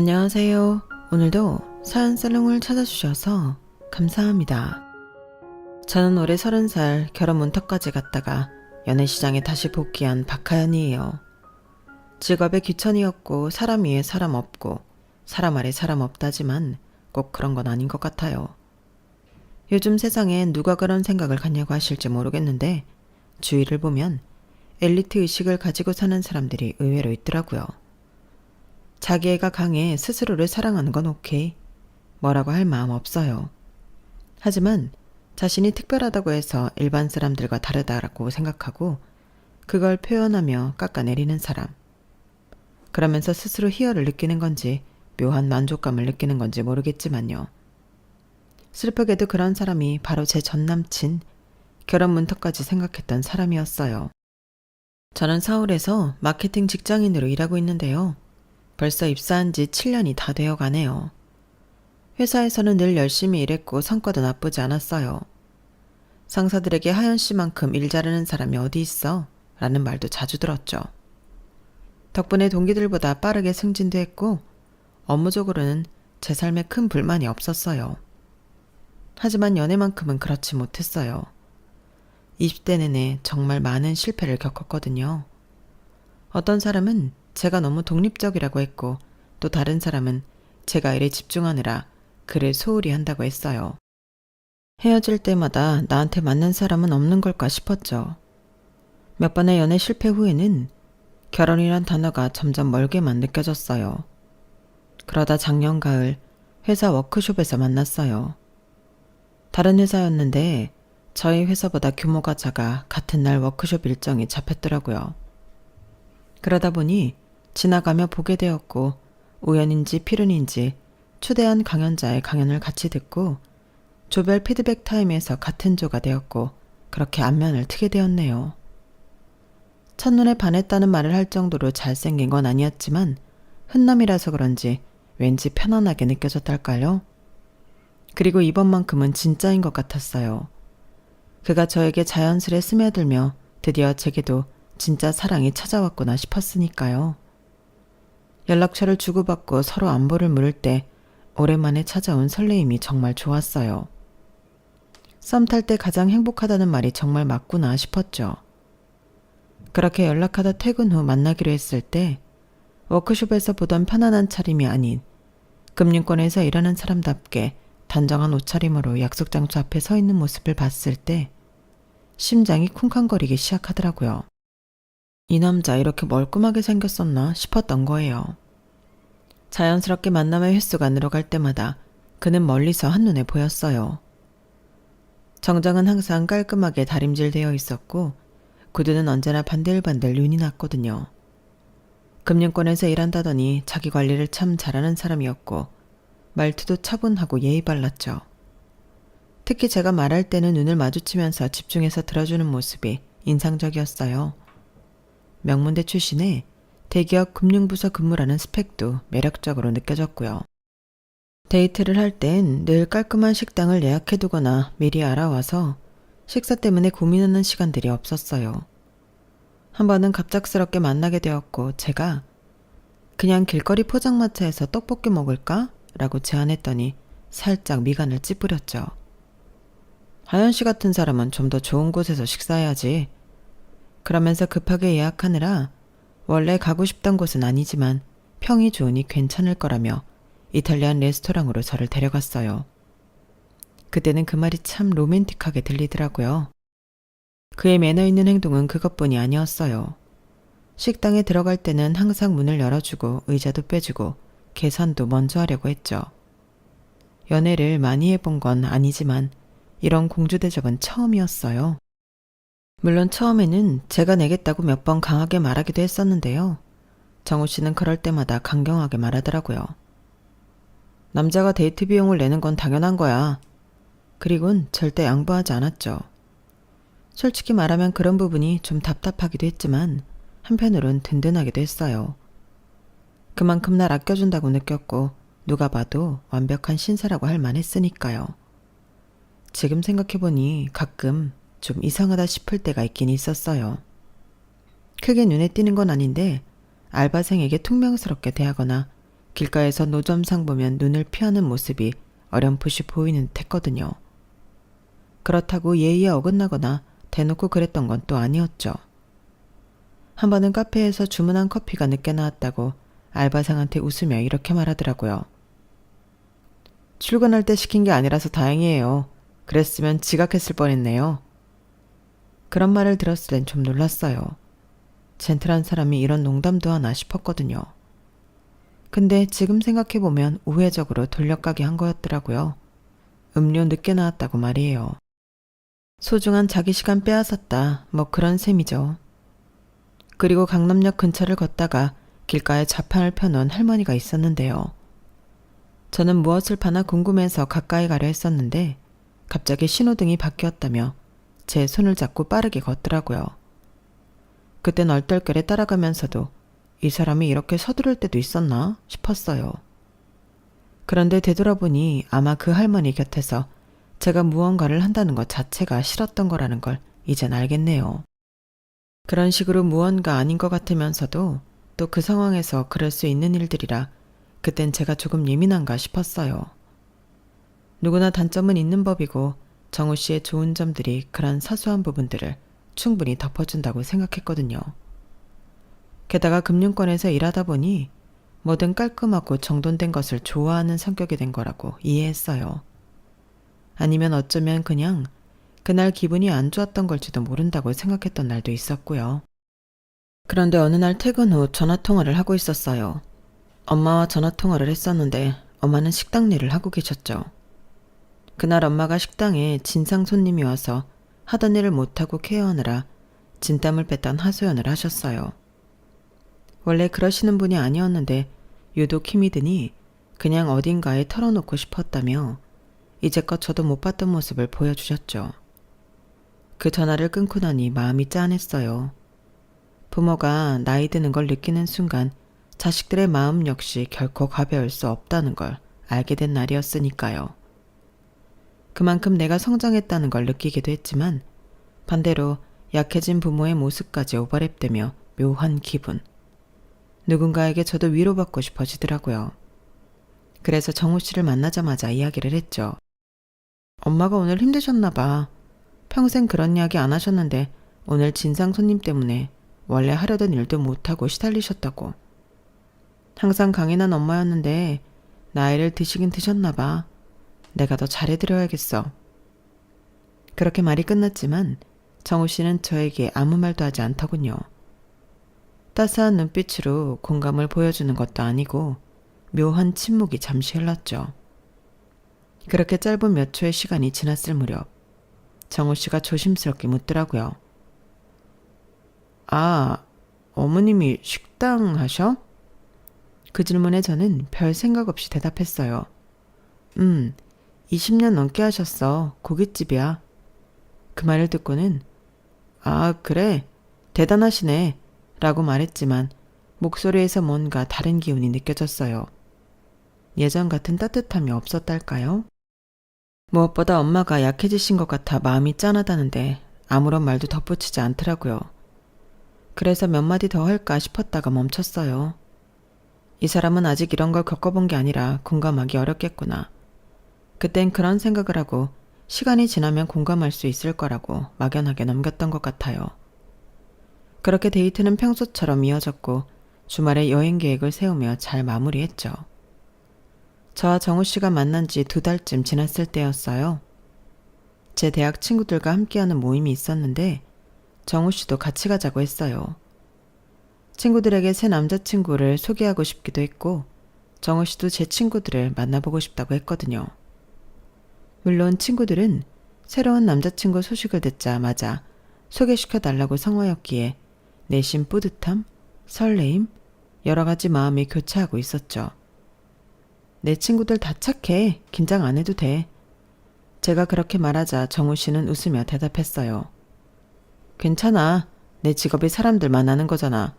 안녕하세요. 오늘도 사연 살롱을 찾아주셔서 감사합니다. 저는 올해 30살 결혼 문턱까지 갔다가 연애시장에 다시 복귀한 박하연이에요. 직업에 귀천이었고 사람 위에 사람 없고 사람 아래 사람 없다지만 꼭 그런 건 아닌 것 같아요. 요즘 세상엔 누가 그런 생각을 갖냐고 하실지 모르겠는데 주위를 보면 엘리트 의식을 가지고 사는 사람들이 의외로 있더라고요. 자기애가 강해 스스로를 사랑하는 건 오케이. 뭐라고 할 마음 없어요. 하지만 자신이 특별하다고 해서 일반 사람들과 다르다라고 생각하고 그걸 표현하며 깎아내리는 사람. 그러면서 스스로 희열을 느끼는 건지 묘한 만족감을 느끼는 건지 모르겠지만요. 슬프게도 그런 사람이 바로 제 전남친, 결혼 문턱까지 생각했던 사람이었어요. 저는 서울에서 마케팅 직장인으로 일하고 있는데요. 벌써 입사한 지 7년이 다 되어 가네요. 회사에서는 늘 열심히 일했고 성과도 나쁘지 않았어요. 상사들에게 하연 씨만큼 일 잘하는 사람이 어디 있어? 라는 말도 자주 들었죠. 덕분에 동기들보다 빠르게 승진도 했고 업무적으로는 제 삶에 큰 불만이 없었어요. 하지만 연애만큼은 그렇지 못했어요. 20대 내내 정말 많은 실패를 겪었거든요. 어떤 사람은 제가 너무 독립적이라고 했고 또 다른 사람은 제가 일에 집중하느라 그를 소홀히 한다고 했어요. 헤어질 때마다 나한테 맞는 사람은 없는 걸까 싶었죠. 몇 번의 연애 실패 후에는 결혼이란 단어가 점점 멀게만 느껴졌어요. 그러다 작년 가을 회사 워크숍에서 만났어요. 다른 회사였는데 저희 회사보다 규모가 작아 같은 날 워크숍 일정이 잡혔더라고요. 그러다 보니 지나가며 보게 되었고 우연인지 필연인지 초대한 강연자의 강연을 같이 듣고 조별 피드백 타임에서 같은 조가 되었고 그렇게 안면을 트게 되었네요. 첫눈에 반했다는 말을 할 정도로 잘생긴 건 아니었지만 흔남이라서 그런지 왠지 편안하게 느껴졌달까요? 그리고 이번만큼은 진짜인 것 같았어요. 그가 저에게 자연스레 스며들며 드디어 제게도 진짜 사랑이 찾아왔구나 싶었으니까요. 연락처를 주고받고 서로 안부를 물을 때 오랜만에 찾아온 설레임이 정말 좋았어요. 썸 탈 때 가장 행복하다는 말이 정말 맞구나 싶었죠. 그렇게 연락하다 퇴근 후 만나기로 했을 때 워크숍에서 보던 편안한 차림이 아닌 금융권에서 일하는 사람답게 단정한 옷차림으로 약속 장소 앞에 서 있는 모습을 봤을 때 심장이 쿵쾅거리기 시작하더라고요. 이 남자 이렇게 멀끔하게 생겼었나 싶었던 거예요. 자연스럽게 만남의 횟수가 늘어갈 때마다 그는 멀리서 한눈에 보였어요. 정장은 항상 깔끔하게 다림질되어 있었고 구두는 언제나 반들반들 윤이 났거든요. 금융권에서 일한다더니 자기 관리를 참 잘하는 사람이었고 말투도 차분하고 예의 발랐죠. 특히 제가 말할 때는 눈을 마주치면서 집중해서 들어주는 모습이 인상적이었어요. 명문대 출신에 대기업 금융부서 근무라는 스펙도 매력적으로 느껴졌고요. 데이트를 할 땐 늘 깔끔한 식당을 예약해두거나 미리 알아와서 식사 때문에 고민하는 시간들이 없었어요. 한 번은 갑작스럽게 만나게 되었고 제가 그냥 길거리 포장마차에서 떡볶이 먹을까? 라고 제안했더니 살짝 미간을 찌푸렸죠. 하연 씨 같은 사람은 좀 더 좋은 곳에서 식사해야지. 그러면서 급하게 예약하느라 원래 가고 싶던 곳은 아니지만 평이 좋으니 괜찮을 거라며 이탈리안 레스토랑으로 저를 데려갔어요. 그때는 그 말이 참 로맨틱하게 들리더라고요. 그의 매너 있는 행동은 그것뿐이 아니었어요. 식당에 들어갈 때는 항상 문을 열어주고 의자도 빼주고 계산도 먼저 하려고 했죠. 연애를 많이 해본 건 아니지만 이런 공주 대접은 처음이었어요. 물론 처음에는 제가 내겠다고 몇 번 강하게 말하기도 했었는데요. 정우 씨는 그럴 때마다 강경하게 말하더라고요. 남자가 데이트 비용을 내는 건 당연한 거야. 그리곤 절대 양보하지 않았죠. 솔직히 말하면 그런 부분이 좀 답답하기도 했지만 한편으론 든든하기도 했어요. 그만큼 날 아껴준다고 느꼈고 누가 봐도 완벽한 신사라고 할 만했으니까요. 지금 생각해보니 가끔 좀 이상하다 싶을 때가 있긴 있었어요. 크게 눈에 띄는 건 아닌데 알바생에게 퉁명스럽게 대하거나 길가에서 노점상 보면 눈을 피하는 모습이 어렴풋이 보이는 듯 했거든요. 그렇다고 예의에 어긋나거나 대놓고 그랬던 건 또 아니었죠. 한 번은 카페에서 주문한 커피가 늦게 나왔다고 알바생한테 웃으며 이렇게 말하더라고요. 출근할 때 시킨 게 아니라서 다행이에요. 그랬으면 지각했을 뻔했네요. 그런 말을 들었을 땐 좀 놀랐어요. 젠틀한 사람이 이런 농담도 하나 싶었거든요. 근데 지금 생각해보면 우회적으로 돌려가게 한 거였더라고요. 음료 늦게 나왔다고 말이에요. 소중한 자기 시간 빼앗았다. 뭐 그런 셈이죠. 그리고 강남역 근처를 걷다가 길가에 자판을 펴놓은 할머니가 있었는데요. 저는 무엇을 파나 궁금해서 가까이 가려 했었는데 갑자기 신호등이 바뀌었다며 제 손을 잡고 빠르게 걷더라고요. 그땐 얼떨결에 따라가면서도 이 사람이 이렇게 서두를 때도 있었나 싶었어요. 그런데 되돌아보니 아마 그 할머니 곁에서 제가 무언가를 한다는 것 자체가 싫었던 거라는 걸 이젠 알겠네요. 그런 식으로 무언가 아닌 것 같으면서도 또 그 상황에서 그럴 수 있는 일들이라 그땐 제가 조금 예민한가 싶었어요. 누구나 단점은 있는 법이고 정우 씨의 좋은 점들이 그런 사소한 부분들을 충분히 덮어준다고 생각했거든요. 게다가 금융권에서 일하다 보니 뭐든 깔끔하고 정돈된 것을 좋아하는 성격이 된 거라고 이해했어요. 아니면 어쩌면 그냥 그날 기분이 안 좋았던 걸지도 모른다고 생각했던 날도 있었고요. 그런데 어느 날 퇴근 후 전화통화를 하고 있었어요. 엄마와 전화통화를 했었는데 엄마는 식당 일을 하고 계셨죠. 그날 엄마가 식당에 진상 손님이 와서 하던 일을 못하고 케어하느라 진땀을 뺐던 하소연을 하셨어요. 원래 그러시는 분이 아니었는데 유독 힘이 드니 그냥 어딘가에 털어놓고 싶었다며 이제껏 저도 못 봤던 모습을 보여주셨죠. 그 전화를 끊고 나니 마음이 짠했어요. 부모가 나이 드는 걸 느끼는 순간 자식들의 마음 역시 결코 가벼울 수 없다는 걸 알게 된 날이었으니까요. 그만큼 내가 성장했다는 걸 느끼기도 했지만 반대로 약해진 부모의 모습까지 오버랩되며 묘한 기분. 누군가에게 저도 위로받고 싶어지더라고요. 그래서 정우 씨를 만나자마자 이야기를 했죠. 엄마가 오늘 힘드셨나 봐. 평생 그런 이야기 안 하셨는데 오늘 진상 손님 때문에 원래 하려던 일도 못하고 시달리셨다고. 항상 강인한 엄마였는데 나이를 드시긴 드셨나 봐. 내가 더 잘해드려야겠어. 그렇게 말이 끝났지만 정우 씨는 저에게 아무 말도 하지 않더군요. 따스한 눈빛으로 공감을 보여주는 것도 아니고 묘한 침묵이 잠시 흘렀죠. 그렇게 짧은 몇 초의 시간이 지났을 무렵 정우 씨가 조심스럽게 묻더라고요. 아, 어머님이 식당 하셔? 그 질문에 저는 별 생각 없이 대답했어요. 20년 넘게 하셨어. 고깃집이야. 그 말을 듣고는 아, 그래? 대단하시네. 라고 말했지만 목소리에서 뭔가 다른 기운이 느껴졌어요. 예전 같은 따뜻함이 없었달까요? 무엇보다 엄마가 약해지신 것 같아 마음이 짠하다는데 아무런 말도 덧붙이지 않더라고요. 그래서 몇 마디 더 할까 싶었다가 멈췄어요. 이 사람은 아직 이런 걸 겪어본 게 아니라 공감하기 어렵겠구나. 그땐 그런 생각을 하고 시간이 지나면 공감할 수 있을 거라고 막연하게 넘겼던 것 같아요. 그렇게 데이트는 평소처럼 이어졌고 주말에 여행 계획을 세우며 잘 마무리했죠. 저와 정우 씨가 만난 지 2달쯤 지났을 때였어요. 제 대학 친구들과 함께하는 모임이 있었는데 정우 씨도 같이 가자고 했어요. 친구들에게 새 남자친구를 소개하고 싶기도 했고 정우 씨도 제 친구들을 만나보고 싶다고 했거든요. 물론 친구들은 새로운 남자친구 소식을 듣자마자 소개시켜달라고 성화였기에 내심 뿌듯함, 설레임, 여러 가지 마음이 교차하고 있었죠. 내 친구들 다 착해. 긴장 안 해도 돼. 제가 그렇게 말하자 정우 씨는 웃으며 대답했어요. 괜찮아. 내 직업이 사람들 만나는 거잖아.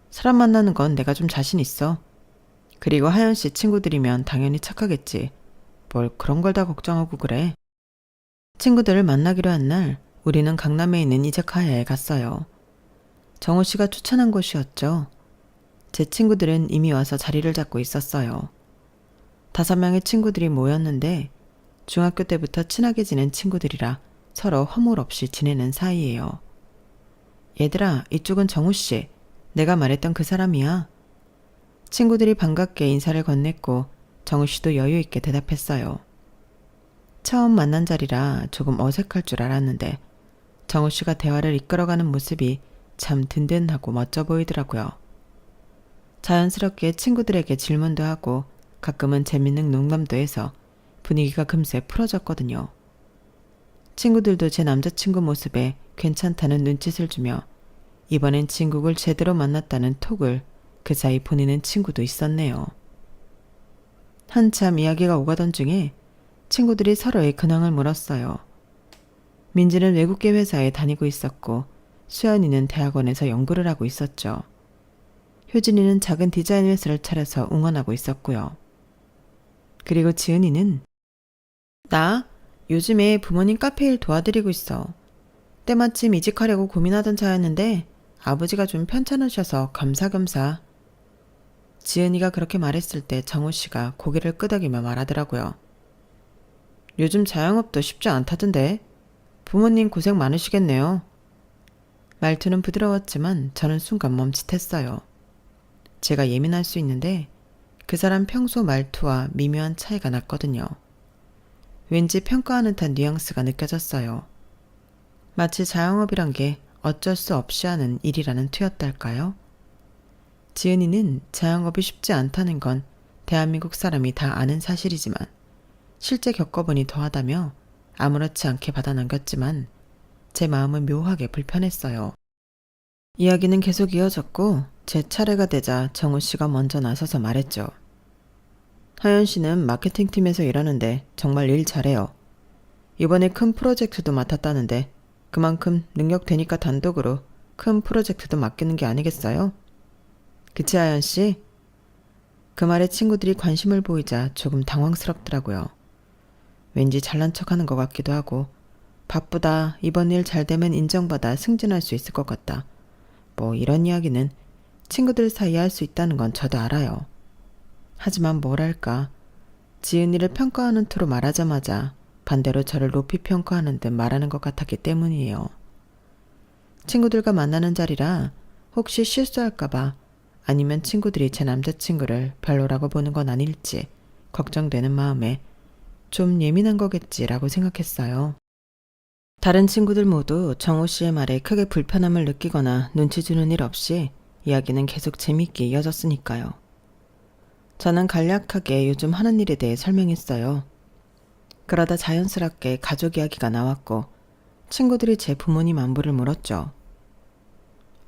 사람 만나는 건 내가 좀 자신 있어. 그리고 하연 씨 친구들이면 당연히 착하겠지. 뭘 그런 걸 다 걱정하고 그래. 친구들을 만나기로 한 날 우리는 강남에 있는 이자카야에 갔어요. 정우 씨가 추천한 곳이었죠. 제 친구들은 이미 와서 자리를 잡고 있었어요. 5명의 친구들이 모였는데 중학교 때부터 친하게 지낸 친구들이라 서로 허물 없이 지내는 사이예요. 얘들아, 이쪽은 정우씨. 내가 말했던 그 사람이야. 친구들이 반갑게 인사를 건넸고 정우씨도 여유있게 대답했어요. 처음 만난 자리라 조금 어색할 줄 알았는데 정우씨가 대화를 이끌어가는 모습이 참 든든하고 멋져 보이더라고요. 자연스럽게 친구들에게 질문도 하고 가끔은 재밌는 농담도 해서 분위기가 금세 풀어졌거든요. 친구들도 제 남자친구 모습에 괜찮다는 눈짓을 주며 이번엔 친구를 제대로 만났다는 톡을 그 사이 보내는 친구도 있었네요. 한참 이야기가 오가던 중에 친구들이 서로의 근황을 물었어요. 민지는 외국계 회사에 다니고 있었고 수연이는 대학원에서 연구를 하고 있었죠. 효진이는 작은 디자인 회사를 차려서 응원하고 있었고요. 그리고 지은이는 나 요즘에 부모님 카페 일 도와드리고 있어. 때마침 이직하려고 고민하던 차였는데 아버지가 좀 편찮으셔서 겸사겸사. 지은이가 그렇게 말했을 때 정우씨가 고개를 끄덕이며 말하더라고요. 요즘 자영업도 쉽지 않다던데. 부모님 고생 많으시겠네요. 말투는 부드러웠지만 저는 순간 멈칫했어요. 제가 예민할 수 있는데 그 사람 평소 말투와 미묘한 차이가 났거든요. 왠지 평가하는 듯한 뉘앙스가 느껴졌어요. 마치 자영업이란 게 어쩔 수 없이 하는 일이라는 투였달까요? 지은이는 자영업이 쉽지 않다는 건 대한민국 사람이 다 아는 사실이지만 실제 겪어보니 더하다며 아무렇지 않게 받아 넘겼지만 제 마음은 묘하게 불편했어요. 이야기는 계속 이어졌고 제 차례가 되자 정우 씨가 먼저 나서서 말했죠. 하연 씨는 마케팅팀에서 일하는데 정말 일 잘해요. 이번에 큰 프로젝트도 맡았다는데 그만큼 능력 되니까 단독으로 큰 프로젝트도 맡기는 게 아니겠어요? 그치 하연 씨? 그 말에 친구들이 관심을 보이자 조금 당황스럽더라고요. 왠지 잘난 척하는 것 같기도 하고 바쁘다, 이번 일 잘 되면 인정받아 승진할 수 있을 것 같다. 뭐 이런 이야기는 친구들 사이에 할 수 있다는 건 저도 알아요. 하지만 뭐랄까, 지은이를 평가하는 투로 말하자마자 반대로 저를 높이 평가하는 듯 말하는 것 같았기 때문이에요. 친구들과 만나는 자리라 혹시 실수할까봐 아니면 친구들이 제 남자친구를 별로라고 보는 건 아닐지 걱정되는 마음에 좀 예민한 거겠지라고 생각했어요. 다른 친구들 모두 정우 씨의 말에 크게 불편함을 느끼거나 눈치 주는 일 없이 이야기는 계속 재밌게 이어졌으니까요. 저는 간략하게 요즘 하는 일에 대해 설명했어요. 그러다 자연스럽게 가족 이야기가 나왔고 친구들이 제 부모님 안부를 물었죠.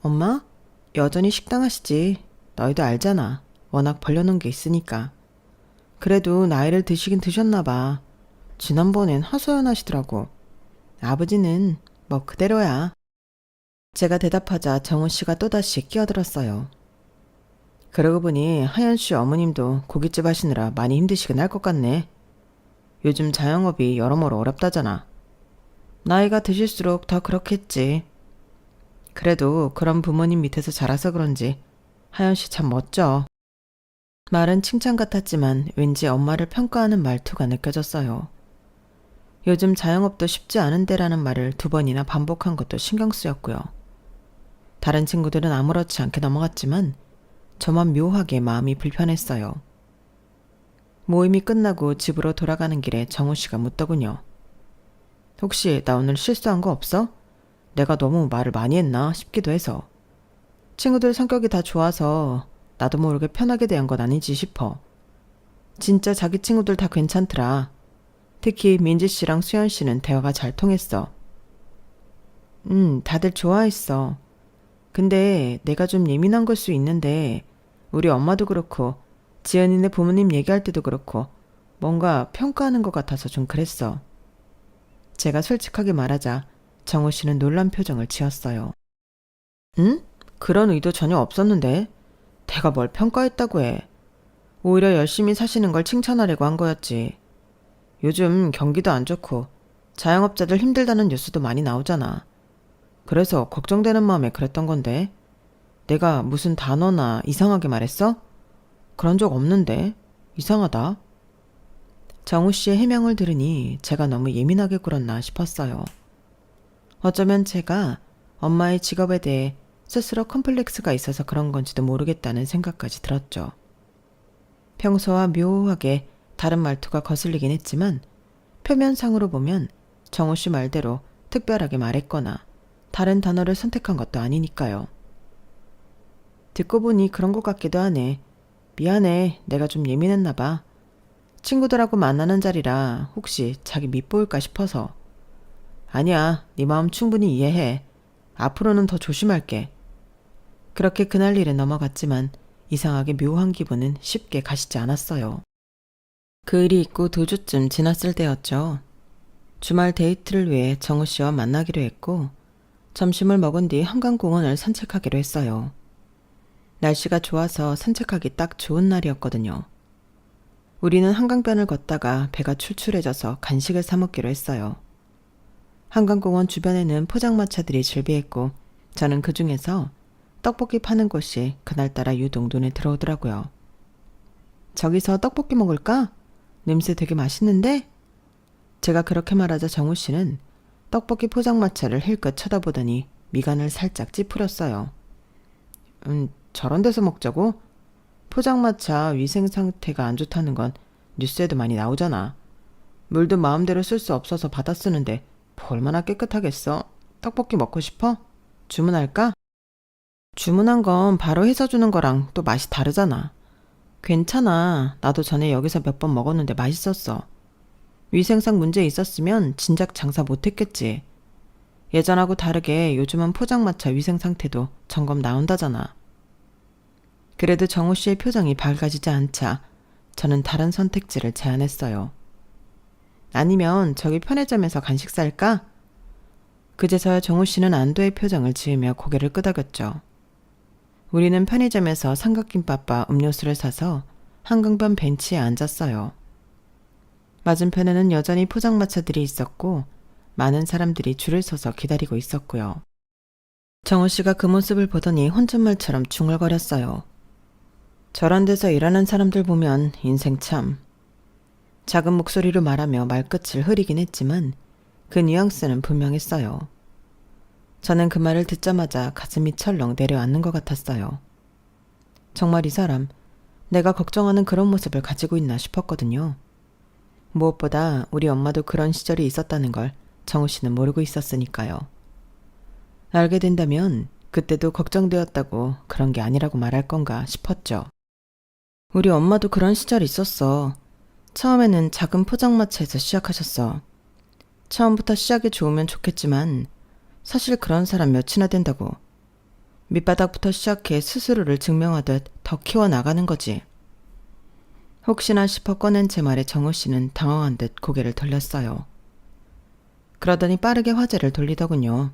엄마? 여전히 식당 하시지. 너희도 알잖아. 워낙 벌려놓은 게 있으니까. 그래도 나이를 드시긴 드셨나 봐. 지난번엔 하소연 하시더라고. 아버지는 뭐 그대로야. 제가 대답하자 정우 씨가 또다시 끼어들었어요. 그러고 보니 하연 씨 어머님도 고깃집 하시느라 많이 힘드시긴 할 것 같네. 요즘 자영업이 여러모로 어렵다잖아. 나이가 드실수록 더 그렇겠지. 그래도 그런 부모님 밑에서 자라서 그런지 하연 씨 참 멋져. 말은 칭찬 같았지만 왠지 엄마를 평가하는 말투가 느껴졌어요. 요즘 자영업도 쉽지 않은데라는 말을 2번이나 반복한 것도 신경 쓰였고요. 다른 친구들은 아무렇지 않게 넘어갔지만 저만 묘하게 마음이 불편했어요. 모임이 끝나고 집으로 돌아가는 길에 정우 씨가 묻더군요. 혹시 나 오늘 실수한 거 없어? 내가 너무 말을 많이 했나 싶기도 해서. 친구들 성격이 다 좋아서 나도 모르게 편하게 대한 건 아니지 싶어. 진짜 자기 친구들 다 괜찮더라. 특히 민지 씨랑 수연 씨는 대화가 잘 통했어. 다들 좋아했어. 근데 내가 좀 예민한 걸 수 있는데 우리 엄마도 그렇고 지연이네 부모님 얘기할 때도 그렇고 뭔가 평가하는 것 같아서 좀 그랬어. 제가 솔직하게 말하자 정우 씨는 놀란 표정을 지었어요. 응? 그런 의도 전혀 없었는데. 내가 뭘 평가했다고 해. 오히려 열심히 사시는 걸 칭찬하려고 한 거였지. 요즘 경기도 안 좋고 자영업자들 힘들다는 뉴스도 많이 나오잖아. 그래서 걱정되는 마음에 그랬던 건데. 내가 무슨 단어나 이상하게 말했어? 그런 적 없는데. 이상하다. 정우 씨의 해명을 들으니 제가 너무 예민하게 굴었나 싶었어요. 어쩌면 제가 엄마의 직업에 대해 스스로 컴플렉스가 있어서 그런 건지도 모르겠다는 생각까지 들었죠. 평소와 묘하게 다른 말투가 거슬리긴 했지만 표면상으로 보면 정우 씨 말대로 특별하게 말했거나 다른 단어를 선택한 것도 아니니까요. 듣고 보니 그런 것 같기도 하네. 미안해. 내가 좀 예민했나 봐. 친구들하고 만나는 자리라 혹시 자기 밉보일까 싶어서. 아니야. 네 마음 충분히 이해해. 앞으로는 더 조심할게. 그렇게 그날 일은 넘어갔지만 이상하게 묘한 기분은 쉽게 가시지 않았어요. 그 일이 있고 2주쯤 지났을 때였죠. 주말 데이트를 위해 정우 씨와 만나기로 했고 점심을 먹은 뒤 한강공원을 산책하기로 했어요. 날씨가 좋아서 산책하기 딱 좋은 날이었거든요. 우리는 한강변을 걷다가 배가 출출해져서 간식을 사 먹기로 했어요. 한강공원 주변에는 포장마차들이 즐비했고 저는 그 중에서 떡볶이 파는 곳이 그날따라 유독 눈에 들어오더라고요. 저기서 떡볶이 먹을까? 냄새 되게 맛있는데? 제가 그렇게 말하자 정우 씨는 떡볶이 포장마차를 힐끗 쳐다보더니 미간을 살짝 찌푸렸어요. 저런 데서 먹자고? 포장마차 위생 상태가 안 좋다는 건 뉴스에도 많이 나오잖아. 물도 마음대로 쓸 수 없어서 받아 쓰는데 얼마나 깨끗하겠어? 떡볶이 먹고 싶어? 주문할까? 주문한 건 바로 해서 주는 거랑 또 맛이 다르잖아. 괜찮아. 나도 전에 여기서 몇 번 먹었는데 맛있었어. 위생상 문제 있었으면 진작 장사 못했겠지. 예전하고 다르게 요즘은 포장마차 위생 상태도 점검 나온다잖아. 그래도 정우 씨의 표정이 밝아지지 않자 저는 다른 선택지를 제안했어요. 아니면 저기 편의점에서 간식 살까? 그제서야 정우 씨는 안도의 표정을 지으며 고개를 끄덕였죠. 우리는 편의점에서 삼각김밥과 음료수를 사서 한강변 벤치에 앉았어요. 맞은편에는 여전히 포장마차들이 있었고 많은 사람들이 줄을 서서 기다리고 있었고요. 정우 씨가 그 모습을 보더니 혼잣말처럼 중얼거렸어요. 저런 데서 일하는 사람들 보면 인생 참. 작은 목소리로 말하며 말끝을 흐리긴 했지만 그 뉘앙스는 분명했어요. 저는 그 말을 듣자마자 가슴이 철렁 내려앉는 것 같았어요. 정말 이 사람, 내가 걱정하는 그런 모습을 가지고 있나 싶었거든요. 무엇보다 우리 엄마도 그런 시절이 있었다는 걸 정우 씨는 모르고 있었으니까요. 알게 된다면 그때도 걱정되었다고 그런 게 아니라고 말할 건가 싶었죠. 우리 엄마도 그런 시절이 있었어. 처음에는 작은 포장마차에서 시작하셨어. 처음부터 시작이 좋으면 좋겠지만 사실 그런 사람 몇이나 된다고. 밑바닥부터 시작해 스스로를 증명하듯 더 키워나가는 거지. 혹시나 싶어 꺼낸 제 말에 정우 씨는 당황한 듯 고개를 돌렸어요. 그러더니 빠르게 화제를 돌리더군요.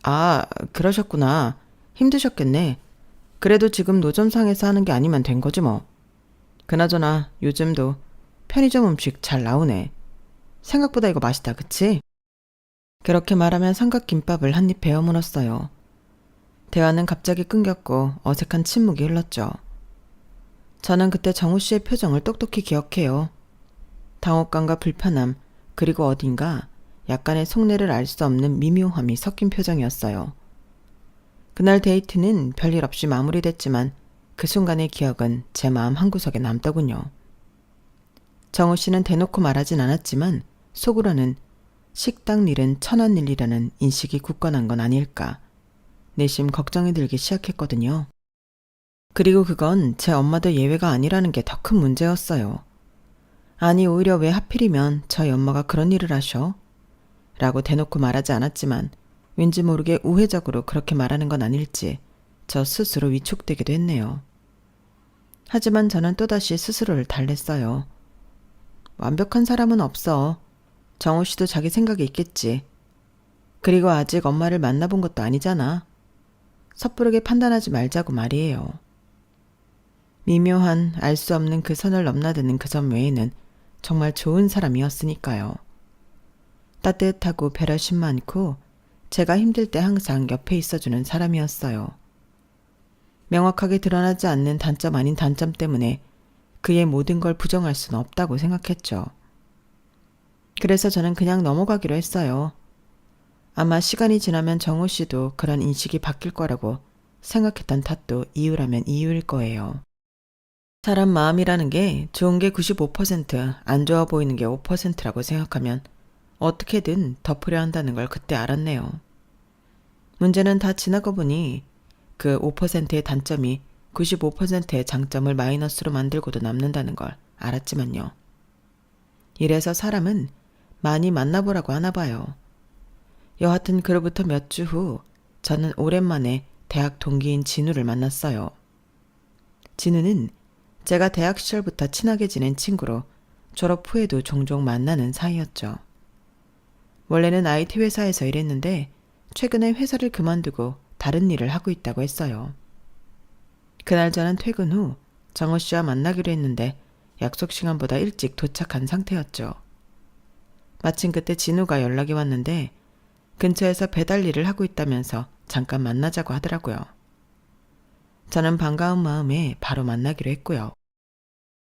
아, 그러셨구나. 힘드셨겠네. 그래도 지금 노점상에서 하는 게 아니면 된 거지 뭐. 그나저나 요즘도 편의점 음식 잘 나오네. 생각보다 이거 맛있다, 그치? 그렇게 말하면 삼각김밥을 한 입 베어 물었어요. 대화는 갑자기 끊겼고 어색한 침묵이 흘렀죠. 저는 그때 정우 씨의 표정을 똑똑히 기억해요. 당혹감과 불편함, 그리고 어딘가 약간의 속내를 알 수 없는 미묘함이 섞인 표정이었어요. 그날 데이트는 별일 없이 마무리됐지만 그 순간의 기억은 제 마음 한구석에 남더군요. 정우 씨는 대놓고 말하진 않았지만 속으로는 식당 일은 천한 일이라는 인식이 굳건한 건 아닐까 내심 걱정이 들기 시작했거든요. 그리고 그건 제 엄마도 예외가 아니라는 게 더 큰 문제였어요. 아니 오히려 왜 하필이면 저희 엄마가 그런 일을 하셔? 라고 대놓고 말하지 않았지만 왠지 모르게 우회적으로 그렇게 말하는 건 아닐지 저 스스로 위축되기도 했네요. 하지만 저는 또다시 스스로를 달랬어요. 완벽한 사람은 없어. 정우 씨도 자기 생각이 있겠지. 그리고 아직 엄마를 만나본 것도 아니잖아. 섣부르게 판단하지 말자고 말이에요. 미묘한 알 수 없는 그 선을 넘나드는 그 점 외에는 정말 좋은 사람이었으니까요. 따뜻하고 배려심 많고 제가 힘들 때 항상 옆에 있어주는 사람이었어요. 명확하게 드러나지 않는 단점 아닌 단점 때문에 그의 모든 걸 부정할 수는 없다고 생각했죠. 그래서 저는 그냥 넘어가기로 했어요. 아마 시간이 지나면 정우 씨도 그런 인식이 바뀔 거라고 생각했던 탓도 이유라면 이유일 거예요. 사람 마음이라는 게 좋은 게 95%, 안 좋아 보이는 게 5%라고 생각하면 어떻게든 덮으려 한다는 걸 그때 알았네요. 문제는 다 지나고 보니 그 5%의 단점이 95%의 장점을 마이너스로 만들고도 남는다는 걸 알았지만요. 이래서 사람은 많이 만나보라고 하나 봐요. 여하튼 그로부터 몇 주 후 저는 오랜만에 대학 동기인 진우를 만났어요. 진우는 제가 대학 시절부터 친하게 지낸 친구로 졸업 후에도 종종 만나는 사이였죠. 원래는 IT 회사에서 일했는데 최근에 회사를 그만두고 다른 일을 하고 있다고 했어요. 그날 저는 퇴근 후 정우 씨와 만나기로 했는데 약속 시간보다 일찍 도착한 상태였죠. 마침 그때 진우가 연락이 왔는데 근처에서 배달 일을 하고 있다면서 잠깐 만나자고 하더라고요. 저는 반가운 마음에 바로 만나기로 했고요.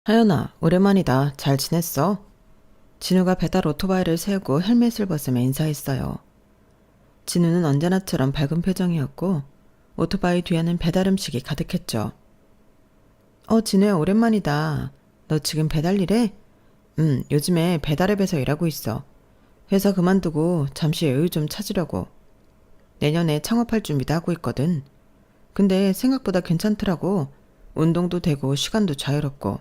하연아, 오랜만이다. 잘 지냈어? 진우가 배달 오토바이를 세우고 헬멧을 벗으며 인사했어요. 진우는 언제나처럼 밝은 표정이었고 오토바이 뒤에는 배달 음식이 가득했죠. 진우야, 오랜만이다. 너 지금 배달 일해? 요즘에 배달앱에서 일하고 있어. 회사 그만두고 잠시 여유 좀 찾으려고. 내년에 창업할 준비도 하고 있거든. 근데 생각보다 괜찮더라고. 운동도 되고 시간도 자유롭고.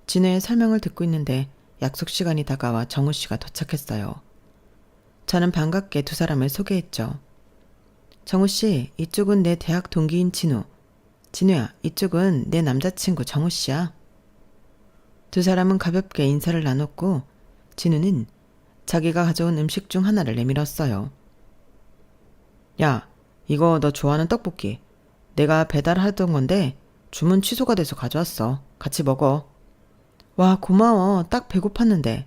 진우의 설명을 듣고 있는데 약속 시간이 다가와 정우 씨가 도착했어요. 저는 반갑게 두 사람을 소개했죠. 정우 씨, 이쪽은 내 대학 동기인 진우. 진우야, 이쪽은 내 남자친구 정우 씨야. 두 사람은 가볍게 인사를 나눴고 진우는 자기가 가져온 음식 중 하나를 내밀었어요. 야, 이거 너 좋아하는 떡볶이. 내가 배달하던 건데 주문 취소가 돼서 가져왔어. 같이 먹어. 와, 고마워. 딱 배고팠는데.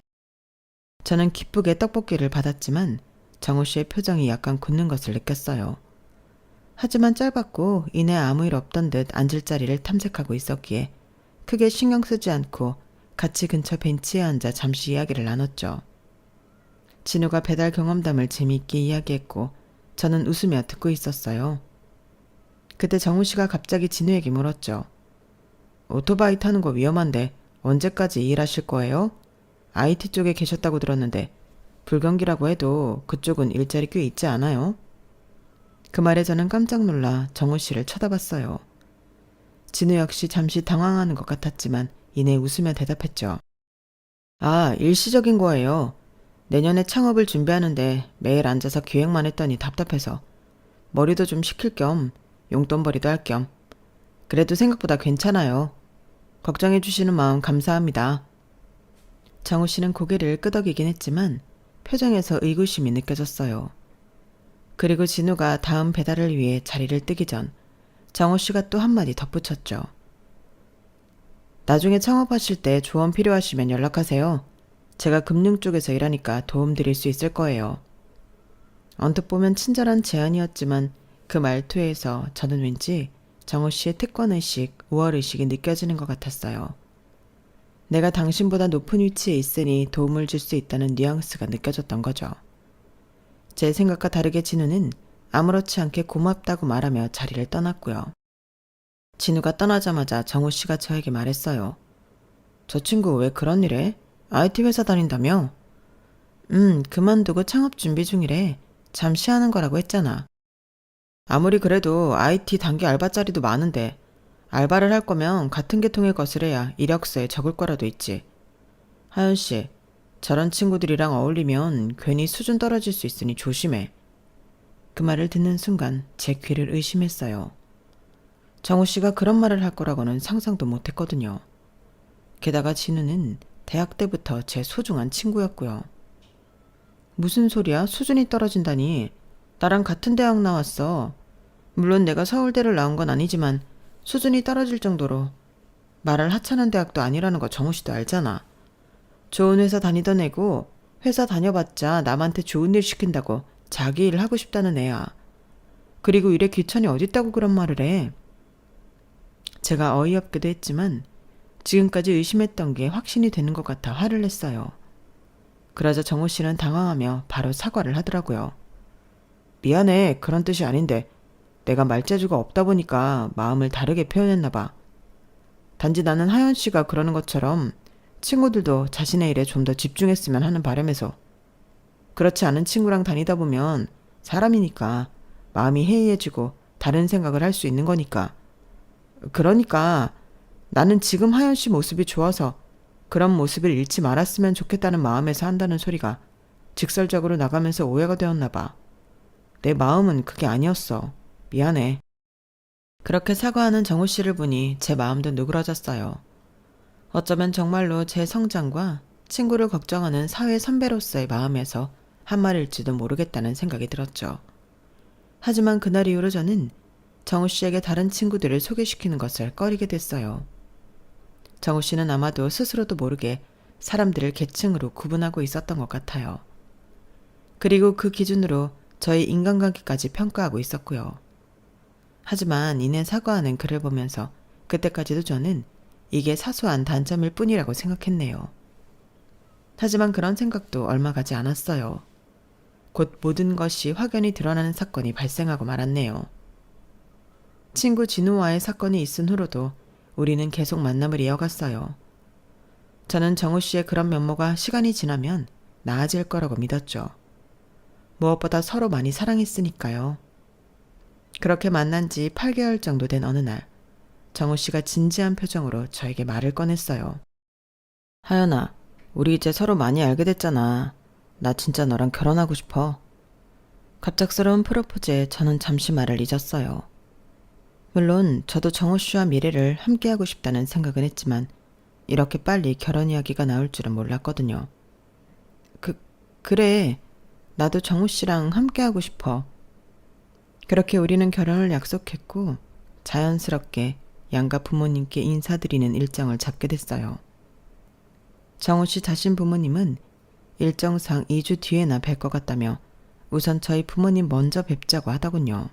저는 기쁘게 떡볶이를 받았지만 정우 씨의 표정이 약간 굳는 것을 느꼈어요. 하지만 짧았고 이내 아무 일 없던 듯 앉을 자리를 탐색하고 있었기에 크게 신경 쓰지 않고 같이 근처 벤치에 앉아 잠시 이야기를 나눴죠. 진우가 배달 경험담을 재미있게 이야기했고 저는 웃으며 듣고 있었어요. 그때 정우 씨가 갑자기 진우에게 물었죠. 오토바이 타는 거 위험한데 언제까지 일하실 거예요? IT 쪽에 계셨다고 들었는데 불경기라고 해도 그쪽은 일자리 꽤 있지 않아요? 그 말에 저는 깜짝 놀라 정우 씨를 쳐다봤어요. 진우 역시 잠시 당황하는 것 같았지만 이내 웃으며 대답했죠. 아, 일시적인 거예요. 내년에 창업을 준비하는데 매일 앉아서 기획만 했더니 답답해서 머리도 좀 식힐 겸 용돈벌이도 할 겸. 그래도 생각보다 괜찮아요. 걱정해 주시는 마음 감사합니다. 정우 씨는 고개를 끄덕이긴 했지만 표정에서 의구심이 느껴졌어요. 그리고 진우가 다음 배달을 위해 자리를 뜨기 전 정우 씨가 또 한마디 덧붙였죠. 나중에 창업하실 때 조언 필요하시면 연락하세요. 제가 금융 쪽에서 일하니까 도움드릴 수 있을 거예요. 언뜻 보면 친절한 제안이었지만 그 말투에서 저는 왠지 정우 씨의 특권의식, 우월의식이 느껴지는 것 같았어요. 내가 당신보다 높은 위치에 있으니 도움을 줄 수 있다는 뉘앙스가 느껴졌던 거죠. 제 생각과 다르게 진우는 아무렇지 않게 고맙다고 말하며 자리를 떠났고요. 진우가 떠나자마자 정우 씨가 저에게 말했어요. 저 친구 왜 그런 일 해? IT 회사 다닌다며? 그만두고 창업 준비 중이래. 잠시 하는 거라고 했잖아. 아무리 그래도 IT 단기 알바 자리도 많은데 알바를 할 거면 같은 계통의 것을 해야 이력서에 적을 거라도 있지. 하연 씨, 저런 친구들이랑 어울리면 괜히 수준 떨어질 수 있으니 조심해. 그 말을 듣는 순간 제 귀를 의심했어요. 정우 씨가 그런 말을 할 거라고는 상상도 못했거든요. 게다가 진우는 대학 때부터 제 소중한 친구였고요. 무슨 소리야? 수준이 떨어진다니. 나랑 같은 대학 나왔어. 물론 내가 서울대를 나온 건 아니지만 수준이 떨어질 정도로 말을 하찮은 대학도 아니라는 거 정우 씨도 알잖아. 좋은 회사 다니던 애고 회사 다녀봤자 남한테 좋은 일 시킨다고 자기 일 하고 싶다는 애야. 그리고 일에 귀천이 어딨다고 그런 말을 해. 제가 어이없기도 했지만 지금까지 의심했던 게 확신이 되는 것 같아 화를 냈어요. 그러자 정우 씨는 당황하며 바로 사과를 하더라고요. 미안해, 그런 뜻이 아닌데 내가 말재주가 없다 보니까 마음을 다르게 표현했나 봐. 단지 나는 하연 씨가 그러는 것처럼 친구들도 자신의 일에 좀 더 집중했으면 하는 바람에서. 그렇지 않은 친구랑 다니다 보면 사람이니까 마음이 해이해지고 다른 생각을 할 수 있는 거니까. 그러니까 나는 지금 하연 씨 모습이 좋아서 그런 모습을 잃지 말았으면 좋겠다는 마음에서 한다는 소리가 직설적으로 나가면서 오해가 되었나 봐. 내 마음은 그게 아니었어. 미안해. 그렇게 사과하는 정우 씨를 보니 제 마음도 누그러졌어요. 어쩌면 정말로 제 성장과 친구를 걱정하는 사회 선배로서의 마음에서 한 말일지도 모르겠다는 생각이 들었죠. 하지만 그날 이후로 저는 정우 씨에게 다른 친구들을 소개시키는 것을 꺼리게 됐어요. 정우 씨는 아마도 스스로도 모르게 사람들을 계층으로 구분하고 있었던 것 같아요. 그리고 그 기준으로 저의 인간관계까지 평가하고 있었고요. 하지만 이내 사과하는 글을 보면서 그때까지도 저는 이게 사소한 단점일 뿐이라고 생각했네요. 하지만 그런 생각도 얼마 가지 않았어요. 곧 모든 것이 확연히 드러나는 사건이 발생하고 말았네요. 친구 진우와의 사건이 있은 후로도 우리는 계속 만남을 이어갔어요. 저는 정우 씨의 그런 면모가 시간이 지나면 나아질 거라고 믿었죠. 무엇보다 서로 많이 사랑했으니까요. 그렇게 만난 지 8개월 정도 된 어느 날, 정우 씨가 진지한 표정으로 저에게 말을 꺼냈어요. 하연아, 우리 이제 서로 많이 알게 됐잖아. 나 진짜 너랑 결혼하고 싶어. 갑작스러운 프로포즈에 저는 잠시 말을 잊었어요. 물론 저도 정우 씨와 미래를 함께하고 싶다는 생각은 했지만 이렇게 빨리 결혼 이야기가 나올 줄은 몰랐거든요. 그래. 나도 정우 씨랑 함께하고 싶어. 그렇게 우리는 결혼을 약속했고 자연스럽게 양가 부모님께 인사드리는 일정을 잡게 됐어요. 정우 씨 자신 부모님은 일정상 2주 뒤에나 뵐 것 같다며 우선 저희 부모님 먼저 뵙자고 하더군요.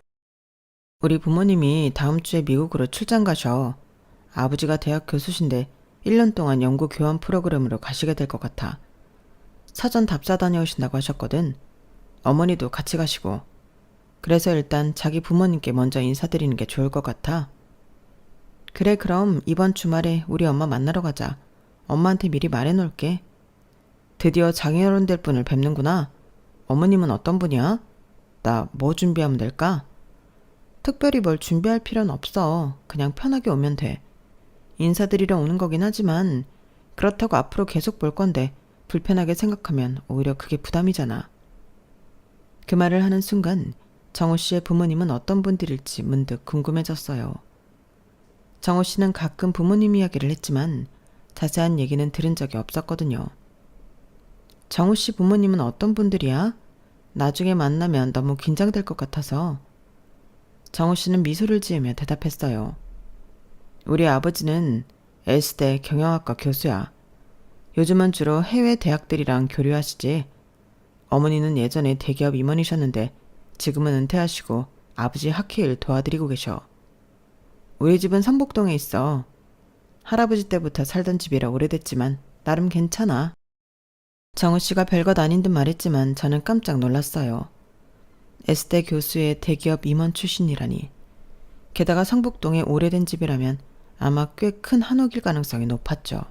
우리 부모님이 다음 주에 미국으로 출장 가셔. 아버지가 대학 교수신데 1년 동안 연구 교환 프로그램으로 가시게 될 것 같아. 사전 답사 다녀오신다고 하셨거든. 어머니도 같이 가시고. 그래서 일단 자기 부모님께 먼저 인사드리는 게 좋을 것 같아. 그래, 그럼 이번 주말에 우리 엄마 만나러 가자. 엄마한테 미리 말해놓을게. 드디어 장인어른 될 분을 뵙는구나. 어머님은 어떤 분이야? 나 뭐 준비하면 될까? 특별히 뭘 준비할 필요는 없어. 그냥 편하게 오면 돼. 인사드리러 오는 거긴 하지만 그렇다고 앞으로 계속 볼 건데 불편하게 생각하면 오히려 그게 부담이잖아. 그 말을 하는 순간 정우 씨의 부모님은 어떤 분들일지 문득 궁금해졌어요. 정우 씨는 가끔 부모님 이야기를 했지만 자세한 얘기는 들은 적이 없었거든요. 정우 씨 부모님은 어떤 분들이야? 나중에 만나면 너무 긴장될 것 같아서. 정우 씨는 미소를 지으며 대답했어요. 우리 아버지는 S대 경영학과 교수야. 요즘은 주로 해외 대학들이랑 교류하시지. 어머니는 예전에 대기업 임원이셨는데 지금은 은퇴하시고 아버지 학회 일 도와드리고 계셔. 우리 집은 성북동에 있어. 할아버지 때부터 살던 집이라 오래됐지만 나름 괜찮아. 정우 씨가 별것 아닌 듯 말했지만 저는 깜짝 놀랐어요. S대 교수의 대기업 임원 출신이라니. 게다가 성북동에 오래된 집이라면 아마 꽤 큰 한옥일 가능성이 높았죠.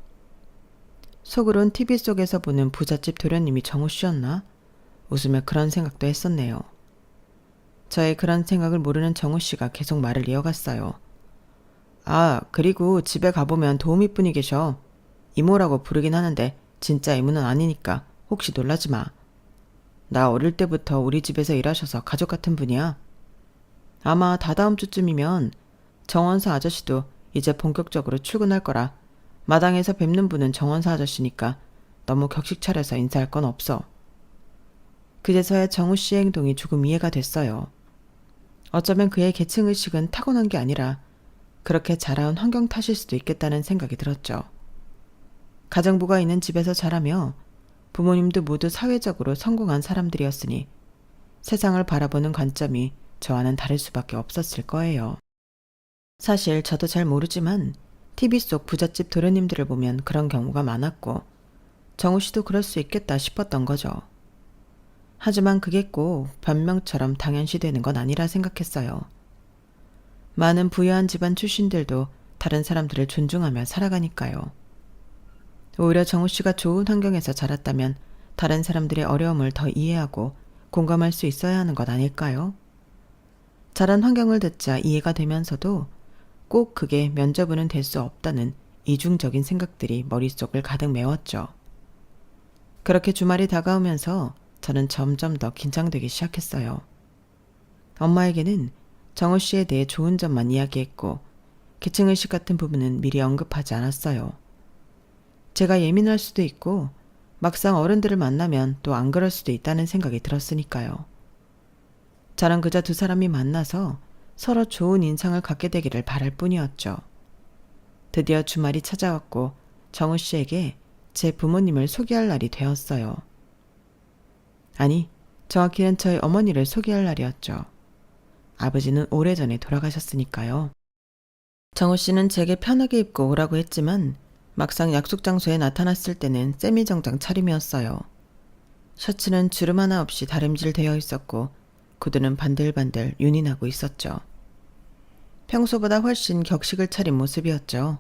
속으론 TV 속에서 보는 부잣집 도련님이 정우 씨였나? 웃으며 그런 생각도 했었네요. 저의 그런 생각을 모르는 정우 씨가 계속 말을 이어갔어요. 아, 그리고 집에 가보면 도우미분이 계셔. 이모라고 부르긴 하는데 진짜 이모는 아니니까 혹시 놀라지 마. 나 어릴 때부터 우리 집에서 일하셔서 가족 같은 분이야. 아마 다다음 주쯤이면 정원사 아저씨도 이제 본격적으로 출근할 거라 마당에서 뵙는 분은 정원사 아저씨니까 너무 격식 차려서 인사할 건 없어. 그제서야 정우 씨의 행동이 조금 이해가 됐어요. 어쩌면 그의 계층의식은 타고난 게 아니라 그렇게 자라온 환경 탓일 수도 있겠다는 생각이 들었죠. 가정부가 있는 집에서 자라며 부모님도 모두 사회적으로 성공한 사람들이었으니 세상을 바라보는 관점이 저와는 다를 수밖에 없었을 거예요. 사실 저도 잘 모르지만 TV 속 부잣집 도련님들을 보면 그런 경우가 많았고 정우 씨도 그럴 수 있겠다 싶었던 거죠. 하지만 그게 꼭 변명처럼 당연시되는 건 아니라 생각했어요. 많은 부유한 집안 출신들도 다른 사람들을 존중하며 살아가니까요. 오히려 정우 씨가 좋은 환경에서 자랐다면 다른 사람들의 어려움을 더 이해하고 공감할 수 있어야 하는 것 아닐까요? 자란 환경을 듣자 이해가 되면서도 꼭 그게 면죄부는 될 수 없다는 이중적인 생각들이 머릿속을 가득 메웠죠. 그렇게 주말이 다가오면서 저는 점점 더 긴장되기 시작했어요. 엄마에게는 정우 씨에 대해 좋은 점만 이야기했고 계층의식 같은 부분은 미리 언급하지 않았어요. 제가 예민할 수도 있고 막상 어른들을 만나면 또 안 그럴 수도 있다는 생각이 들었으니까요. 저는 그저 두 사람이 만나서 서로 좋은 인상을 갖게 되기를 바랄 뿐이었죠. 드디어 주말이 찾아왔고 정우 씨에게 제 부모님을 소개할 날이 되었어요. 아니, 정확히는 저희 어머니를 소개할 날이었죠. 아버지는 오래전에 돌아가셨으니까요. 정우 씨는 제게 편하게 입고 오라고 했지만 막상 약속 장소에 나타났을 때는 세미정장 차림이었어요. 셔츠는 주름 하나 없이 다림질되어 있었고 구두는 반들반들 윤이 나고 있었죠. 평소보다 훨씬 격식을 차린 모습이었죠.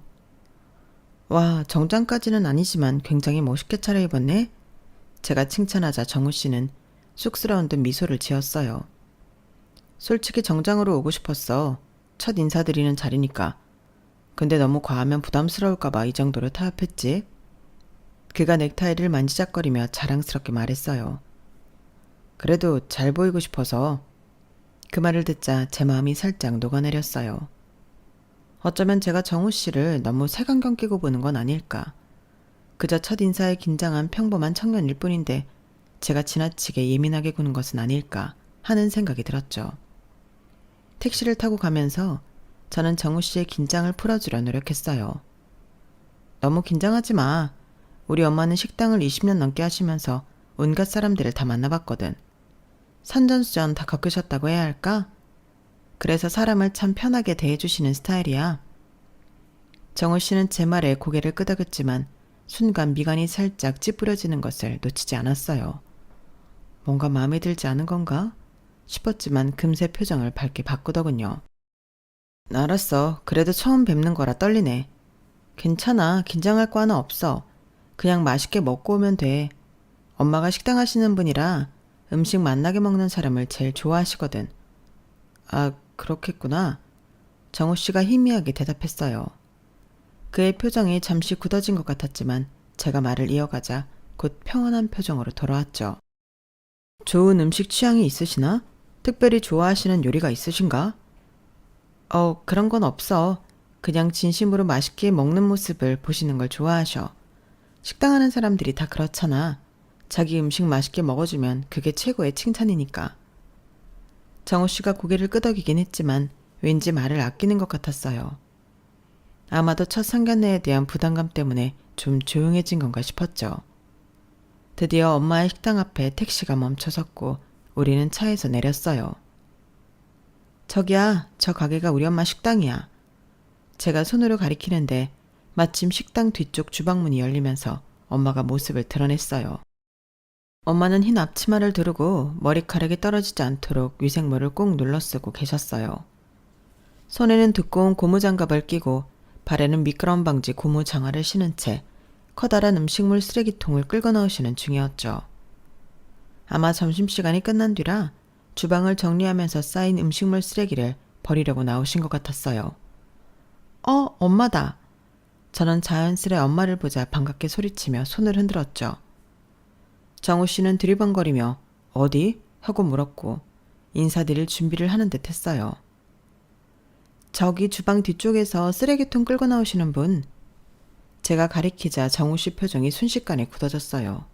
와, 정장까지는 아니지만 굉장히 멋있게 차려입었네? 제가 칭찬하자 정우 씨는 쑥스러운 듯 미소를 지었어요. 솔직히 정장으로 오고 싶었어. 첫 인사드리는 자리니까. 근데 너무 과하면 부담스러울까봐 이 정도로 타협했지. 그가 넥타이를 만지작거리며 자랑스럽게 말했어요. 그래도 잘 보이고 싶어서. 그 말을 듣자 제 마음이 살짝 녹아내렸어요. 어쩌면 제가 정우 씨를 너무 색안경 끼고 보는 건 아닐까. 그저 첫 인사에 긴장한 평범한 청년일 뿐인데 제가 지나치게 예민하게 구는 것은 아닐까 하는 생각이 들었죠. 택시를 타고 가면서 저는 정우 씨의 긴장을 풀어주려 노력했어요. 너무 긴장하지 마. 우리 엄마는 식당을 20년 넘게 하시면서 온갖 사람들을 다 만나봤거든. 산전수전 다 겪으셨다고 해야 할까? 그래서 사람을 참 편하게 대해주시는 스타일이야. 정우 씨는 제 말에 고개를 끄덕였지만 순간 미간이 살짝 찌푸려지는 것을 놓치지 않았어요. 뭔가 마음에 들지 않은 건가? 싶었지만 금세 표정을 밝게 바꾸더군요. 알았어. 그래도 처음 뵙는 거라 떨리네. 괜찮아. 긴장할 거 하나 없어. 그냥 맛있게 먹고 오면 돼. 엄마가 식당 하시는 분이라 음식 맛나게 먹는 사람을 제일 좋아하시거든. 아, 그렇겠구나. 정우 씨가 희미하게 대답했어요. 그의 표정이 잠시 굳어진 것 같았지만 제가 말을 이어가자 곧 평온한 표정으로 돌아왔죠. 좋은 음식 취향이 있으시나? 특별히 좋아하시는 요리가 있으신가? 그런 건 없어. 그냥 진심으로 맛있게 먹는 모습을 보시는 걸 좋아하셔. 식당 하는 사람들이 다 그렇잖아. 자기 음식 맛있게 먹어주면 그게 최고의 칭찬이니까. 정우 씨가 고개를 끄덕이긴 했지만 왠지 말을 아끼는 것 같았어요. 아마도 첫 상견례에 대한 부담감 때문에 좀 조용해진 건가 싶었죠. 드디어 엄마의 식당 앞에 택시가 멈춰섰고 우리는 차에서 내렸어요. 저기야, 저 가게가 우리 엄마 식당이야. 제가 손으로 가리키는데 마침 식당 뒤쪽 주방문이 열리면서 엄마가 모습을 드러냈어요. 엄마는 흰 앞치마를 두르고 머리카락이 떨어지지 않도록 위생모를 꼭 눌러 쓰고 계셨어요. 손에는 두꺼운 고무장갑을 끼고 발에는 미끄럼 방지 고무 장화를 신은 채 커다란 음식물 쓰레기통을 끌고 나오시는 중이었죠. 아마 점심시간이 끝난 뒤라 주방을 정리하면서 쌓인 음식물 쓰레기를 버리려고 나오신 것 같았어요. 엄마다. 저는 자연스레 엄마를 보자 반갑게 소리치며 손을 흔들었죠. 정우 씨는 두리번거리며 어디? 하고 물었고 인사드릴 준비를 하는 듯 했어요. 저기 주방 뒤쪽에서 쓰레기통 끌고 나오시는 분. 제가 가리키자 정우 씨 표정이 순식간에 굳어졌어요.